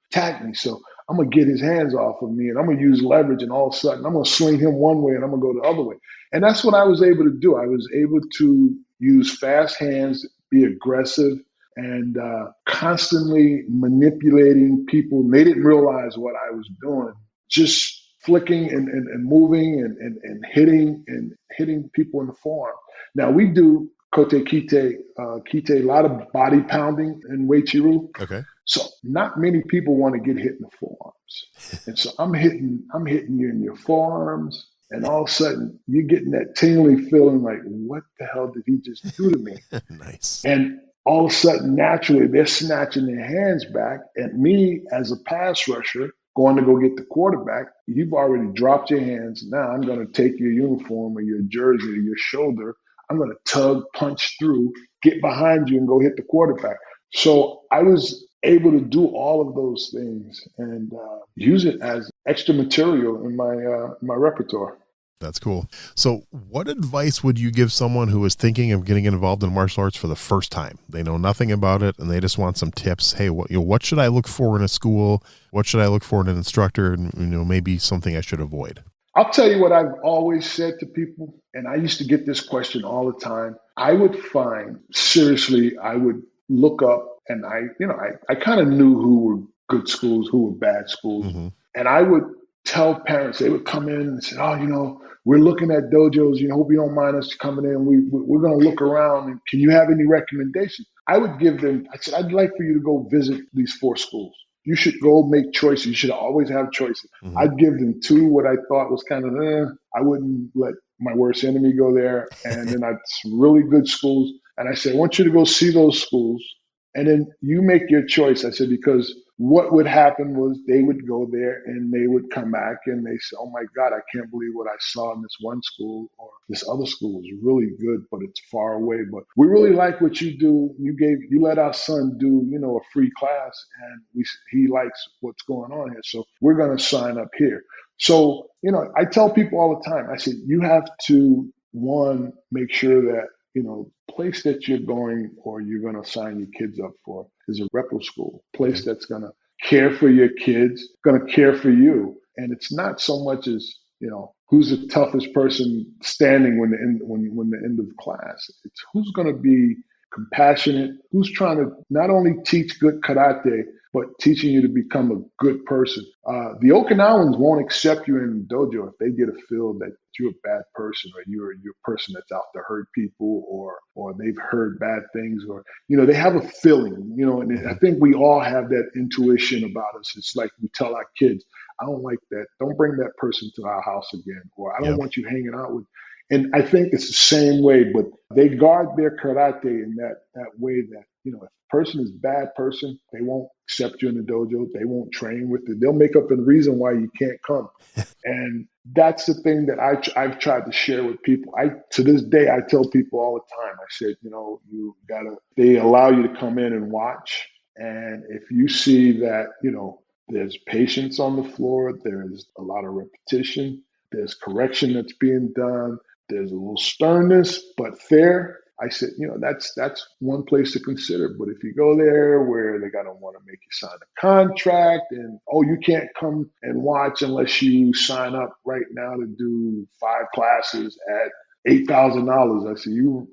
tag me. So I'm going to get his hands off of me and I'm going to use leverage, and all of a sudden I'm going to swing him one way and I'm going to go the other way. And that's what I was able to do. I was able to use fast hands, be aggressive, and constantly manipulating people. And they didn't realize what I was doing. Just flicking and moving and hitting people in the forearm. Now we do kote kite, a lot of body pounding in Uechi-Ryu. Okay. So not many people want to get hit in the forearms. And so I'm hitting you in your forearms, and all of a sudden you're getting that tingly feeling like, what the hell did he just do to me? Nice. And all of a sudden, naturally, they're snatching their hands back at me as a pass rusher, going to go get the quarterback. You've already dropped your hands. Now I'm going to take your uniform or your jersey or your shoulder. I'm going to tug, punch through, get behind you and go hit the quarterback. So I was able to do all of those things and use it as extra material in my repertoire. That's cool. So what advice would you give someone who is thinking of getting involved in martial arts for the first time? They know nothing about it and they just want some tips. Hey, what should I look for in a school? What should I look for in an instructor? And maybe something I should avoid. I'll tell you what I've always said to people, and I used to get this question all the time. I would look up, and I kind of knew who were good schools, who were bad schools. Mm-hmm. And I would tell parents, they would come in and say, we're looking at dojos, hope you don't mind us coming in. We're going to look around, and can you have any recommendations? I would give them, I said, I'd like for you to go visit these 4 schools. You should go make choices. You should always have choices. Mm-hmm. I'd give them 2, what I thought was kind of, I wouldn't let my worst enemy go there. And then some really good schools. And I said, I want you to go see those schools. And then you make your choice. I said, because what would happen was they would go there and they would come back and they say, oh my God, I can't believe what I saw in this one school, or this other school was really good, but it's far away. But we really like what you do. You let our son do, a free class, and he likes what's going on here. So we're going to sign up here. So, I tell people all the time, I said, you have to, one, make sure that, place that you're going or you're going to sign your kids up for is a repo school, place that's going to care for your kids, going to care for you. And it's not so much as, who's the toughest person standing when the end of class. It's who's going to be compassionate, who's trying to not only teach good karate, but teaching you to become a good person. The Okinawans won't accept you in the dojo if they get a feel that you're a bad person, or you're a person that's out to hurt people, or they've heard bad things, or they have a feeling. And I think we all have that intuition about us. It's like we tell our kids, I don't like that. Don't bring that person to our house again, or I don't want you hanging out with. And I think it's the same way, but they guard their karate in that way that, if a person is a bad person, they won't accept you in the dojo. They won't train with you. They'll make up a reason why you can't come. And that's the thing that I've tried to share with people. To this day, I tell people all the time, I said, they allow you to come in and watch. And if you see that, there's patience on the floor, there's a lot of repetition, there's correction that's being done, there's a little sternness, but fair. I said, that's one place to consider. But if you go there where they're going to want to make you sign a contract and, you can't come and watch unless you sign up right now to do 5 classes at $8,000. I said, you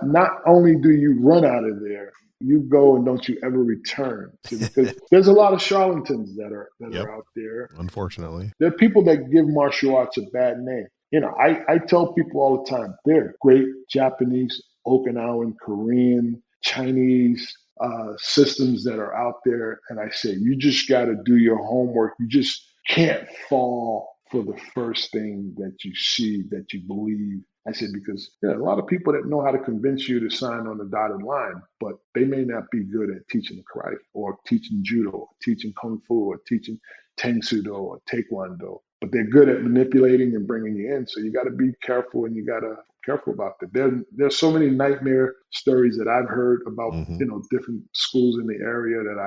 not only do you run out of there, you go and don't you ever return. Because there's a lot of charlatans that are out there. Unfortunately. There are people that give martial arts a bad name. I tell people all the time, there are great Japanese, Okinawan, Korean, Chinese systems that are out there. And I say, you just got to do your homework. You just can't fall for the first thing that you see, that you believe. I said, because a lot of people that know how to convince you to sign on the dotted line, but they may not be good at teaching karate or teaching judo or teaching kung fu or teaching tang sudo or taekwondo, but they're good at manipulating and bringing you in. So you got to be careful, and you got to careful about that. There's so many nightmare stories that I've heard about, different schools in the area that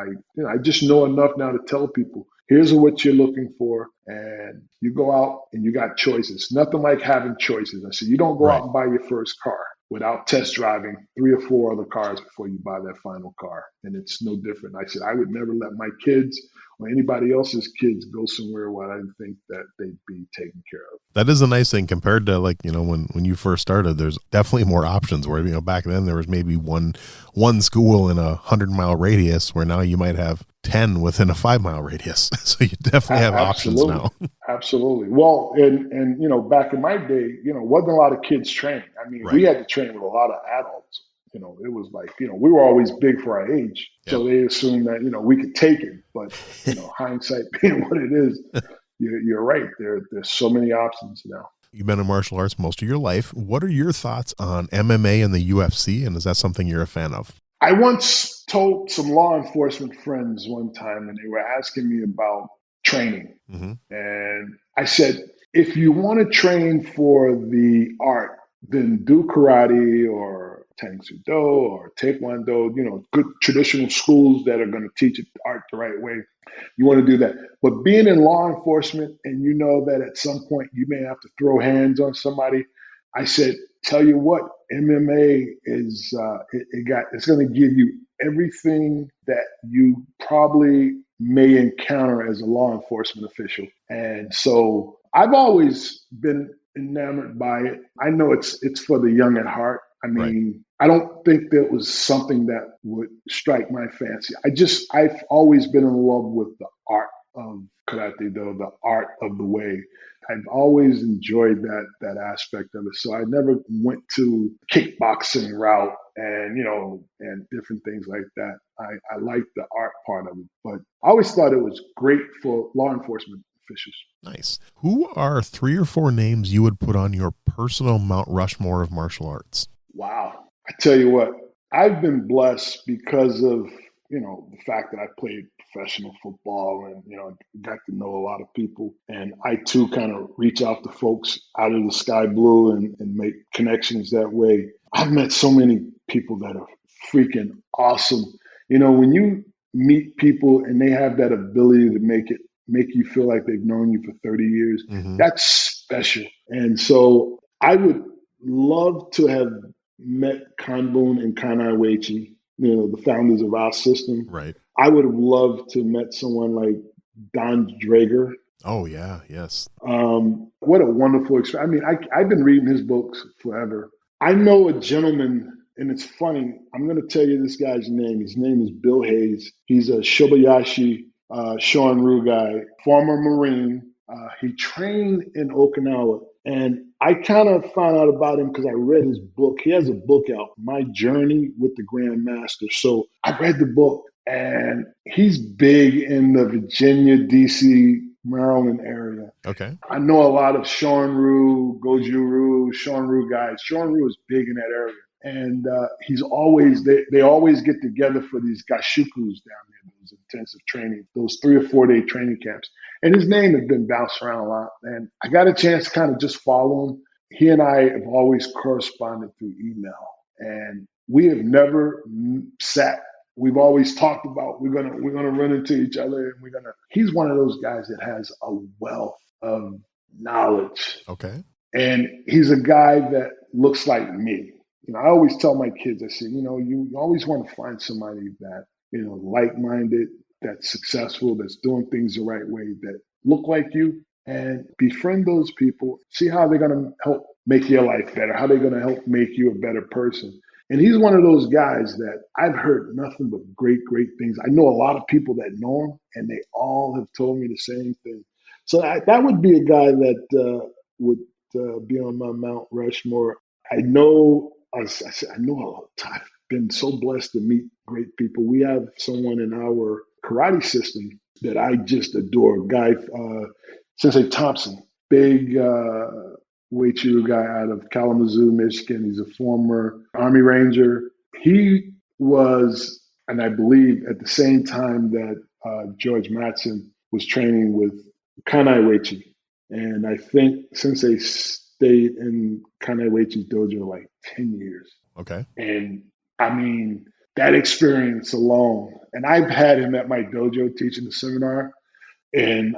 I just know enough now to tell people, here's what you're looking for, and you go out and you got choices. Nothing like having choices. I said, you don't go out and buy your first car without test driving 3 or 4 other cars before you buy that final car. And it's no different. I said, I would never let my kids or anybody else's kids go somewhere where I didn't think that they'd be taken care of. That is a nice thing compared to, like, when you first started, there's definitely more options where, back then there was maybe one school in a 100-mile radius, where now you might have 10 within a 5-mile radius. So you definitely have options now. Absolutely. Well, and back in my day, wasn't a lot of kids training. I mean, we had to train with a lot of adults. It was like, we were always big for our age. Yep. So they assumed that, we could take it. But, hindsight being what it is, you're right. There's so many options now. You've been in martial arts most of your life. What are your thoughts on MMA and the UFC? And is that something you're a fan of? I once told some law enforcement friends one time, and they were asking me about training. Mm-hmm. And I said, if you want to train for the art, then do karate or tang sudo or taekwondo, good traditional schools that are going to teach art the right way. You want to do that. But being in law enforcement, and that at some point you may have to throw hands on somebody, I said, tell you what, MMA is it's going to give you everything that you probably may encounter as a law enforcement official. And so I've always been enamored by it. I know it's for the young at heart. I mean, I don't think that was something that would strike my fancy. I've always been in love with the art of Karate-Do, the art of the way. I've always enjoyed that aspect of it. So I never went to kickboxing route and different things like that. I like the art part of it, but I always thought it was great for law enforcement officials. Nice. Who are 3 or 4 names you would put on your personal Mount Rushmore of martial arts? Wow. I tell you what, I've been blessed because of, the fact that I played professional football and, got to know a lot of people. And I too kind of reach out to folks out of the sky blue and make connections that way. I've met so many people that are freaking awesome. When you meet people and they have that ability to make you feel like they've known you for 30 years, that's special. And so I would love to have met Kanbun and Kanai Uechi, the founders of our system. Right. I would have loved to have met someone like Don Draeger. Oh, yeah. Yes. What a wonderful experience. I mean, I've been reading his books forever. I know a gentleman, and it's funny. I'm going to tell you this guy's name. His name is Bill Hayes. He's a Shobayashi Shorin-Ryu guy, former Marine. He trained in Okinawa. And I kind of found out about him because I read his book. He has a book out, My Journey with the Grand Master. So I read the book, and he's big in the Virginia, D.C., Maryland area. Okay. I know a lot of Shorin-Ryu, Goju-Ryu, Shorin-Ryu guys. Shorin-Ryu is big in that area. And they always get together for these gashukus down there, those intensive training, those 3 or 4 day training camps. And his name has been bounced around a lot. And I got a chance to kind of just follow him. He and I have always corresponded through email. And we have never sat. We've always talked about we're gonna run into each other, and he's one of those guys that has a wealth of knowledge. Okay. And he's a guy that looks like me. I always tell my kids, I say, you always want to find somebody that, like-minded, that's successful, that's doing things the right way, that look like you, and befriend those people. See how they're going to help make your life better, how they're going to help make you a better person. And he's one of those guys that I've heard nothing but great, great things. I know a lot of people that know him, and they all have told me the same thing. So that would be a guy that would be on my Mount Rushmore. I know I've been so blessed to meet great people. We have someone in our karate system that I just adore, a guy, Sensei Thompson. big Uechi-Ryu guy out of Kalamazoo, Michigan. He's a former Army Ranger. He was, and I believe at the same time that George Mattson was training with Kanai Uechi. And I think Sensei stayed in Kanai Uechi's dojo like 10 years. Okay. And I mean, that experience alone, and I've had him at my dojo teaching the seminar, and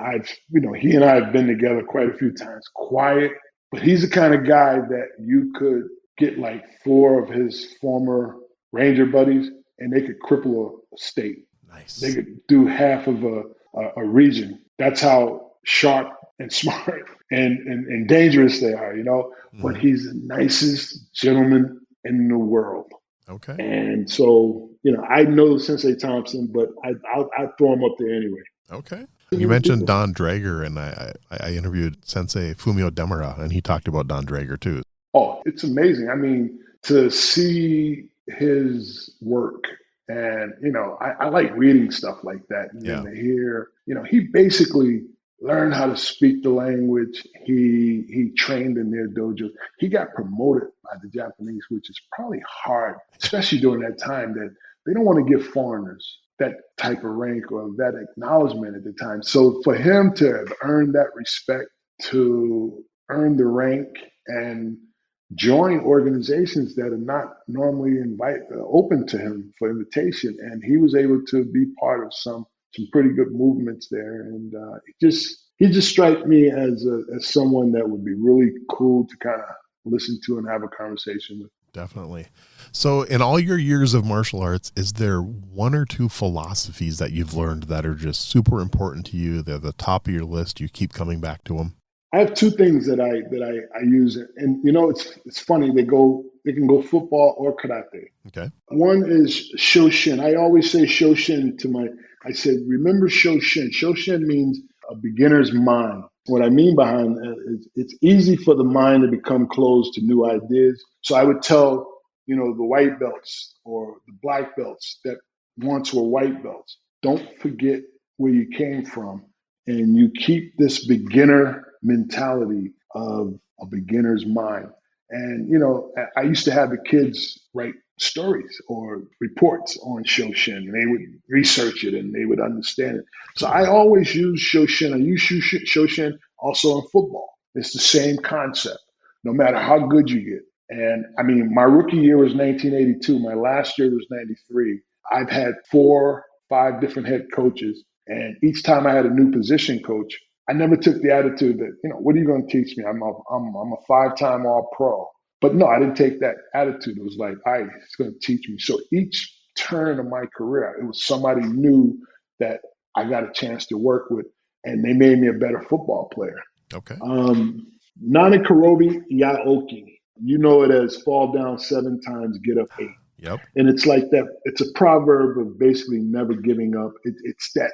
he and I have been together quite a few times, quiet, but he's the kind of guy that you could get like 4 of his former Ranger buddies and they could cripple a state. Nice. They could do half of a region. That's how sharp and smart and dangerous they are, but he's the nicest gentleman in the world. Okay. And so, I know Sensei Thompson, but I throw him up there anyway. Okay. You mentioned Don Drager, and I interviewed Sensei Fumio Demura, and he talked about Don Drager too. Oh, it's amazing. I mean, to see his work, and I like reading stuff like that, and then to hear, he basically learned how to speak the language. He trained in their dojos. He got promoted by the Japanese, which is probably hard, especially during that time that they don't want to give foreigners that type of rank or that acknowledgement at the time. So for him to have earned that respect, to earn the rank and join organizations that are not normally open to him for invitation, and he was able to be part of some pretty good movements there, and he just struck me as someone that would be really cool to kind of listen to and have a conversation with. Definitely. So in all your years of martial arts, is there 1 or 2 philosophies that you've learned that are just super important to you? They're the top of your list. You keep coming back to them. I have 2 things that I use, and it's funny. They can go football or karate. Okay. One is Shoshin. I always say Shoshin I said, remember Shoshin. Shoshin means a beginner's mind. What I mean behind that is it's easy for the mind to become closed to new ideas. So I would tell, the white belts or the black belts that once were white belts, don't forget where you came from, and you keep this beginner mentality of a beginner's mind. And, I used to have the kids write stories or reports on Shoshin, and they would research it and they would understand it. So I always use Shoshin. I use Shoshin also in football. It's the same concept, no matter how good you get. And I mean, my rookie year was 1982. My last year was 93. I've had 4, 5 different head coaches. And each time I had a new position coach, I never took the attitude that, what are you going to teach me? I'm a 5-time All-Pro. But no, I didn't take that attitude. It was like, all right, it's going to teach me. So each turn of my career, it was somebody new that I got a chance to work with, and they made me a better football player. Okay. Nana Karobi Yaoki. You know it as fall down 7 times, get up 8. Yep. And it's like that. It's a proverb of basically never giving up. It's that,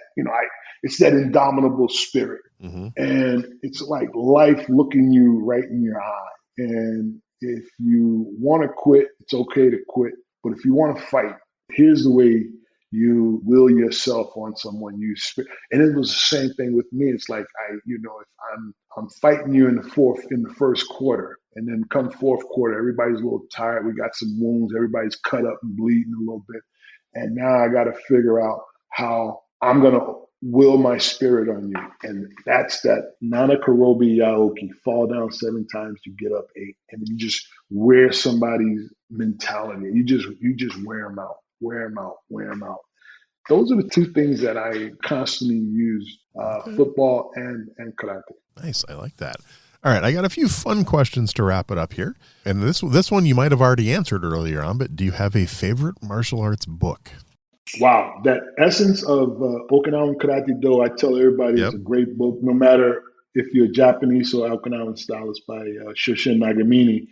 it's that indomitable spirit. Mm-hmm. And it's like life looking you right in your eye. And if you want to quit, it's okay to quit. But if you want to fight, here's the way you will yourself on someone. And it was the same thing with me. It's like if I'm fighting you in the first quarter, and then come fourth quarter, everybody's a little tired. We got some wounds. Everybody's cut up and bleeding a little bit. And now I got to figure out how I'm going to will my spirit on you. And that's that Nana Karobi Yaoki, fall down 7 times, you get up 8. And you just wear somebody's mentality. You just wear them out, wear them out, wear them out. Those are the 2 things that I constantly use, football and karate. Nice. I like that. All right. I got a few fun questions to wrap it up here. And this one you might have already answered earlier on, but do you have a favorite martial arts book? Wow. That Essence of Okinawa Karate-Do, I tell everybody It's a great book, no matter if you're Japanese or Okinawan style. It's by Shoshin Nagamine.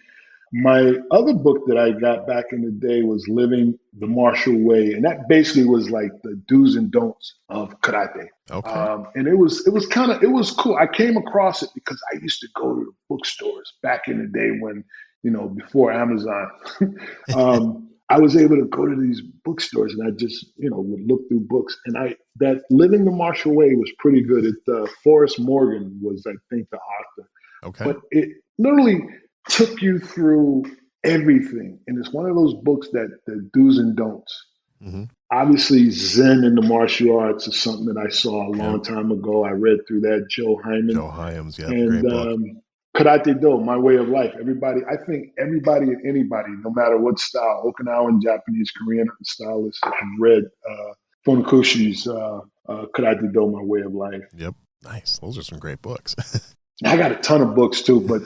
My other book that I got back in the day was Living the Martial Way. And that basically was like the do's and don'ts of karate. Okay. And it was cool. I came across it because I used to go to the bookstores back in the day when, before Amazon. I was able to go to these bookstores and I just, would look through books. And that Living the Martial Way was pretty good. Forrest Morgan was, I think, the author. Okay. But it literally took you through everything. And it's one of those books that the do's and don'ts. Mm-hmm. Obviously, Zen in the martial arts is something that I saw a long time ago. I read through that, Joe Hyams, and great book. Karate-Do, My Way of Life. I think everybody and anybody, no matter what style, Okinawan, Japanese, Korean stylists have read Funakushi's Karate-Do, My Way of Life. Yep. Nice. Those are some great books. I got a ton of books too, but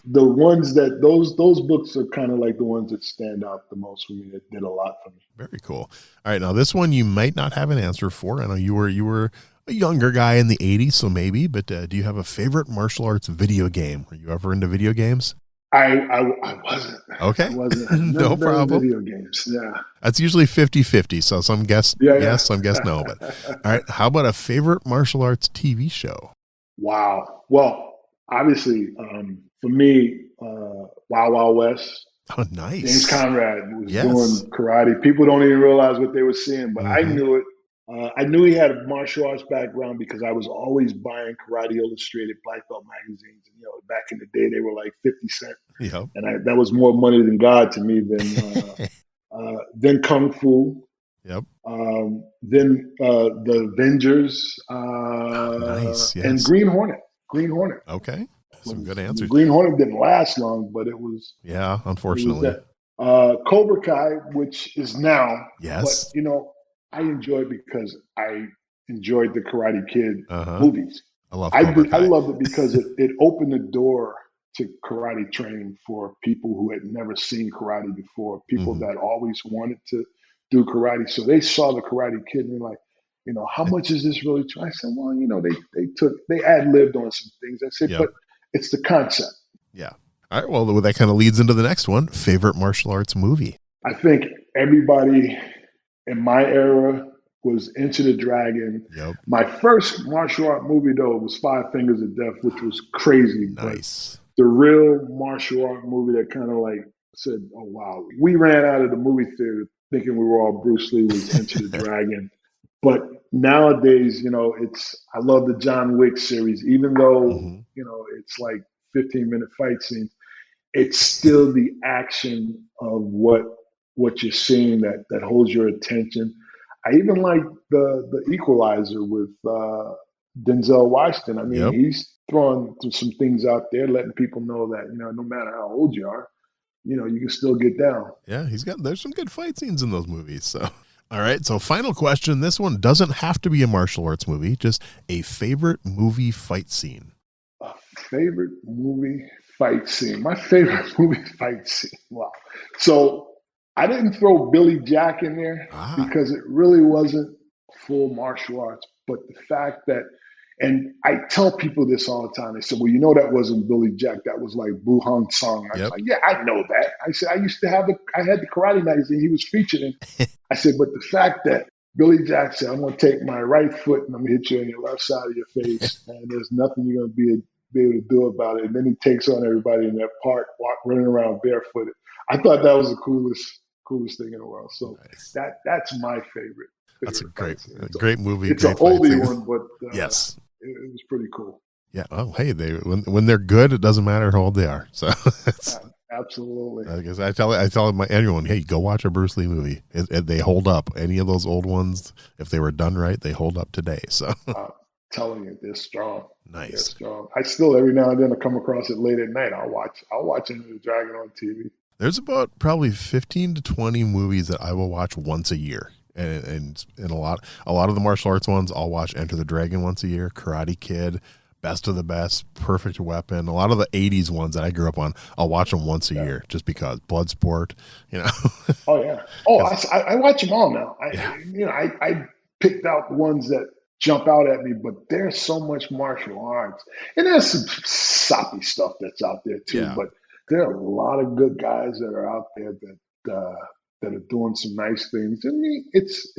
the ones those books are kind of like the ones that stand out the most for me, that did a lot for me. Very cool. All right. Now this one you might not have an answer for. I know you were a younger guy in the 80s, so maybe, but do you have a favorite martial arts video game? Were you ever into video games? I wasn't. Okay. I wasn't. No problem. Video games. Yeah. That's usually 50-50. So some guess yes, some guess no. But all right. How about a favorite martial arts TV show? Wow. Well, obviously, for me, Wild Wild West. Oh, nice. James Conrad was doing karate. People don't even realize what they were seeing, but I knew it. I knew he had a martial arts background because I was always buying Karate Illustrated Black Belt magazines. And, back in the day, they were like 50 cents. Yep. And that was more money than God to me than Kung Fu. Yep. Then the Avengers. Nice. Yes. And Green Hornet. Okay. Some good answers. Green Hornet didn't last long, but it was. Yeah, unfortunately. Cobra Kai, which is now. Yes. But, I enjoyed because I enjoyed the Karate Kid movies. I love Cobra Kai. I loved it because it opened the door to karate training for people who had never seen karate before, people that always wanted to do karate. So they saw the Karate Kid and they're like, how much is this really true? I said, well, they ad-libbed on some things. I said, but it's the concept. Yeah. All right. Well, that kind of leads into the next one. Favorite martial arts movie? I think everybody in my era was Into the Dragon. Yep. My first martial art movie, though, was Five Fingers of Death, which was crazy. Nice. But the real martial art movie that kind of like said, oh, wow. We ran out of the movie theater thinking we were all Bruce Lee was Into the Dragon. But nowadays, I love the John Wick series, even though, it's like 15-minute fight scenes. It's still the action of what you're seeing that holds your attention. I even like the Equalizer with Denzel Washington. I mean, he's throwing some things out there, letting people know that, no matter how old you are, you can still get down. Yeah, there's some good fight scenes in those movies. So, all right. So final question. This one doesn't have to be a martial arts movie, just a favorite movie fight scene. A favorite movie fight scene. My favorite movie fight scene. Wow. So I didn't throw Billy Jack in there because it really wasn't full martial arts. But the fact that, and I tell people this all the time, they say, well, that wasn't Billy Jack. That was like Bu Hong Sung. I was like, yeah, I know that. I said, I had the karate magazine he was featured in. I said, but the fact that Billy Jack said, I'm going to take my right foot and I'm going to hit you on your left side of your face. And there's nothing you're going to be able to do about it. And then he takes on everybody in that park, running around barefooted. I thought that was the coolest thing in the world. So that's my favorite. That's a great movie. It's an oldie one, but yes, it was pretty cool. Yeah. Oh, hey, when they're good, it doesn't matter how old they are. So absolutely. I guess I tell everyone, hey, go watch a Bruce Lee movie. They hold up. Any of those old ones, if they were done right, they hold up today. So telling you, they're strong. Nice. They're strong. I still every now and then I come across it late at night. I'll watch Into the Dragon on TV. There's about probably 15 to 20 movies that I will watch once a year. And a lot of the martial arts ones, I'll watch Enter the Dragon once a year, Karate Kid, Best of the Best, Perfect Weapon. A lot of the 80s ones that I grew up on, I'll watch them once a year just because. Bloodsport, Oh, yeah. Oh, I watch them all now. I picked out the ones that jump out at me, but there's so much martial arts. And there's some soppy stuff that's out there too, but there are a lot of good guys that are out there that are doing some nice things. I mean, it's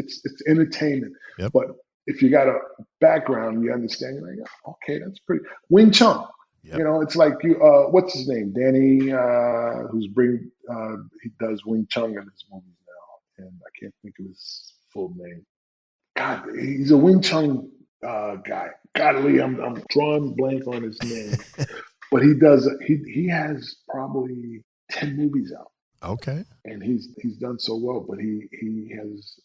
entertainment. Yep. But if you got a background, you understand. You're like, okay, that's pretty. Wing Chun. Yep. It's like what's his name? Danny, he does Wing Chun in his movies now. can't think of his full name. God, he's a Wing Chun guy. Godly, I'm drawing blank on his name, but he has probably 10 movies out. Okay. And he's done so well, but he has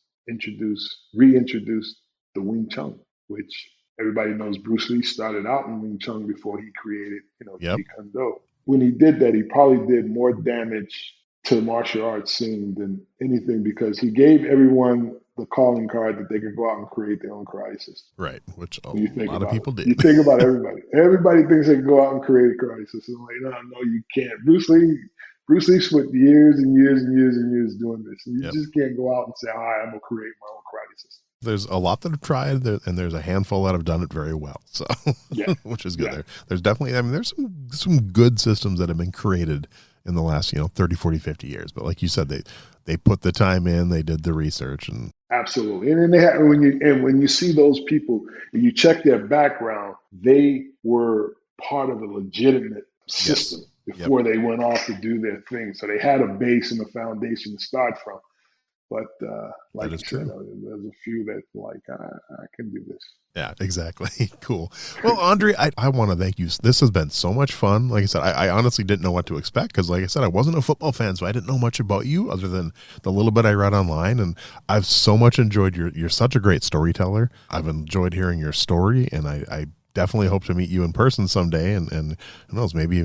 reintroduced the Wing Chun, which everybody knows Bruce Lee started out in Wing Chun before he created, Yep. Jeet Kune Do. When he did that, he probably did more damage to the martial arts scene than anything, because he gave everyone the calling card that they could go out and create their own karate system. Right, which a lot of people did. You think about everybody. Everybody thinks they can go out and create a karate system. Like, no, you can't. Bruce Lee spent years and years and years and years doing this. And you just can't go out and say, all right, I'm going to create my own karate system. There's a lot that have tried, and there's a handful that have done it very well. So, which is good. There's definitely, there's some good systems that have been created in the last, 30, 40, 50 years. But like you said, they put the time in, they did the research, and absolutely. And then when you see those people and you check their background, they were part of a legitimate system before they went off to do their thing. So they had a base and a foundation to start from. But like you said, there's a few that like, I can do this. Yeah, exactly. Cool. Well, Andre, I want to thank you. This has been so much fun. Like I said, I honestly didn't know what to expect because, like I said, I wasn't a football fan, so I didn't know much about you other than the little bit I read online. And I've so much enjoyed you're such a great storyteller. I've enjoyed hearing your story, and I definitely hope to meet you in person someday, and who knows, maybe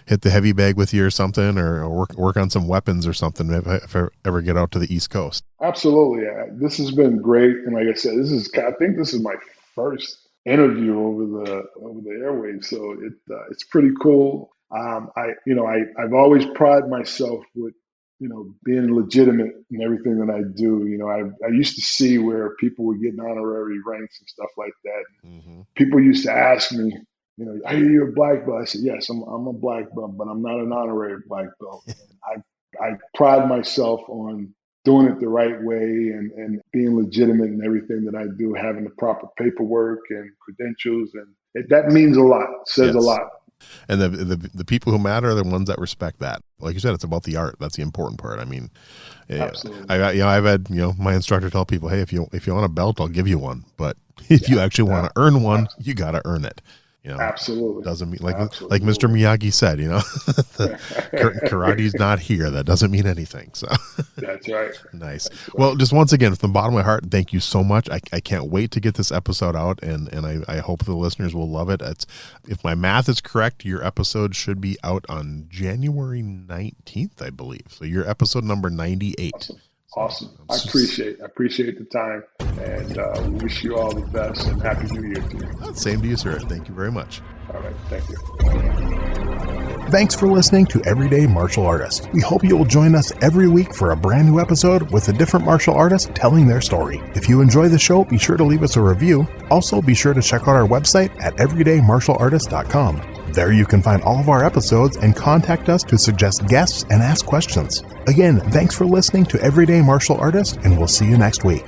hit the heavy bag with you or something, or work on some weapons or something if I ever get out to the East Coast. Absolutely. This has been great, and like I said, I think this is my first interview over the airwaves, so it's pretty cool. I've always prided myself with being legitimate in everything that I do. I used to see where people were getting honorary ranks and stuff like that. Mm-hmm. People used to ask me, are you a black belt? I said, yes, I'm a black belt, but I'm not an honorary black belt. I pride myself on doing it the right way and being legitimate in everything that I do, having the proper paperwork and credentials. And that means a lot, says a lot. And the people who matter are the ones that respect that. Like you said, it's about the art. That's the important part. I mean, absolutely. I've had my instructor tell people, hey, if you want a belt, I'll give you one. But if you actually want to earn one, you got to earn it. Absolutely. Doesn't mean like Mr. Miyagi said, karate's not here. That doesn't mean anything. So that's right. Nice. Well, just once again, from the bottom of my heart, thank you so much. I can't wait to get this episode out, and I hope the listeners will love it. If my math is correct, your episode should be out on January 19th, I believe. So you're episode number 98. Awesome. I appreciate the time, and wish you all the best, and Happy New Year to you. Same to you, sir. Thank you very much. All right. Thank you. Thanks for listening to Everyday Martial Artist. We hope you will join us every week for a brand new episode with a different martial artist telling their story. If you enjoy the show, be sure to leave us a review. Also, be sure to check out our website at everydaymartialartist.com. There you can find all of our episodes and contact us to suggest guests and ask questions. Again, thanks for listening to Everyday Martial Artist, and we'll see you next week.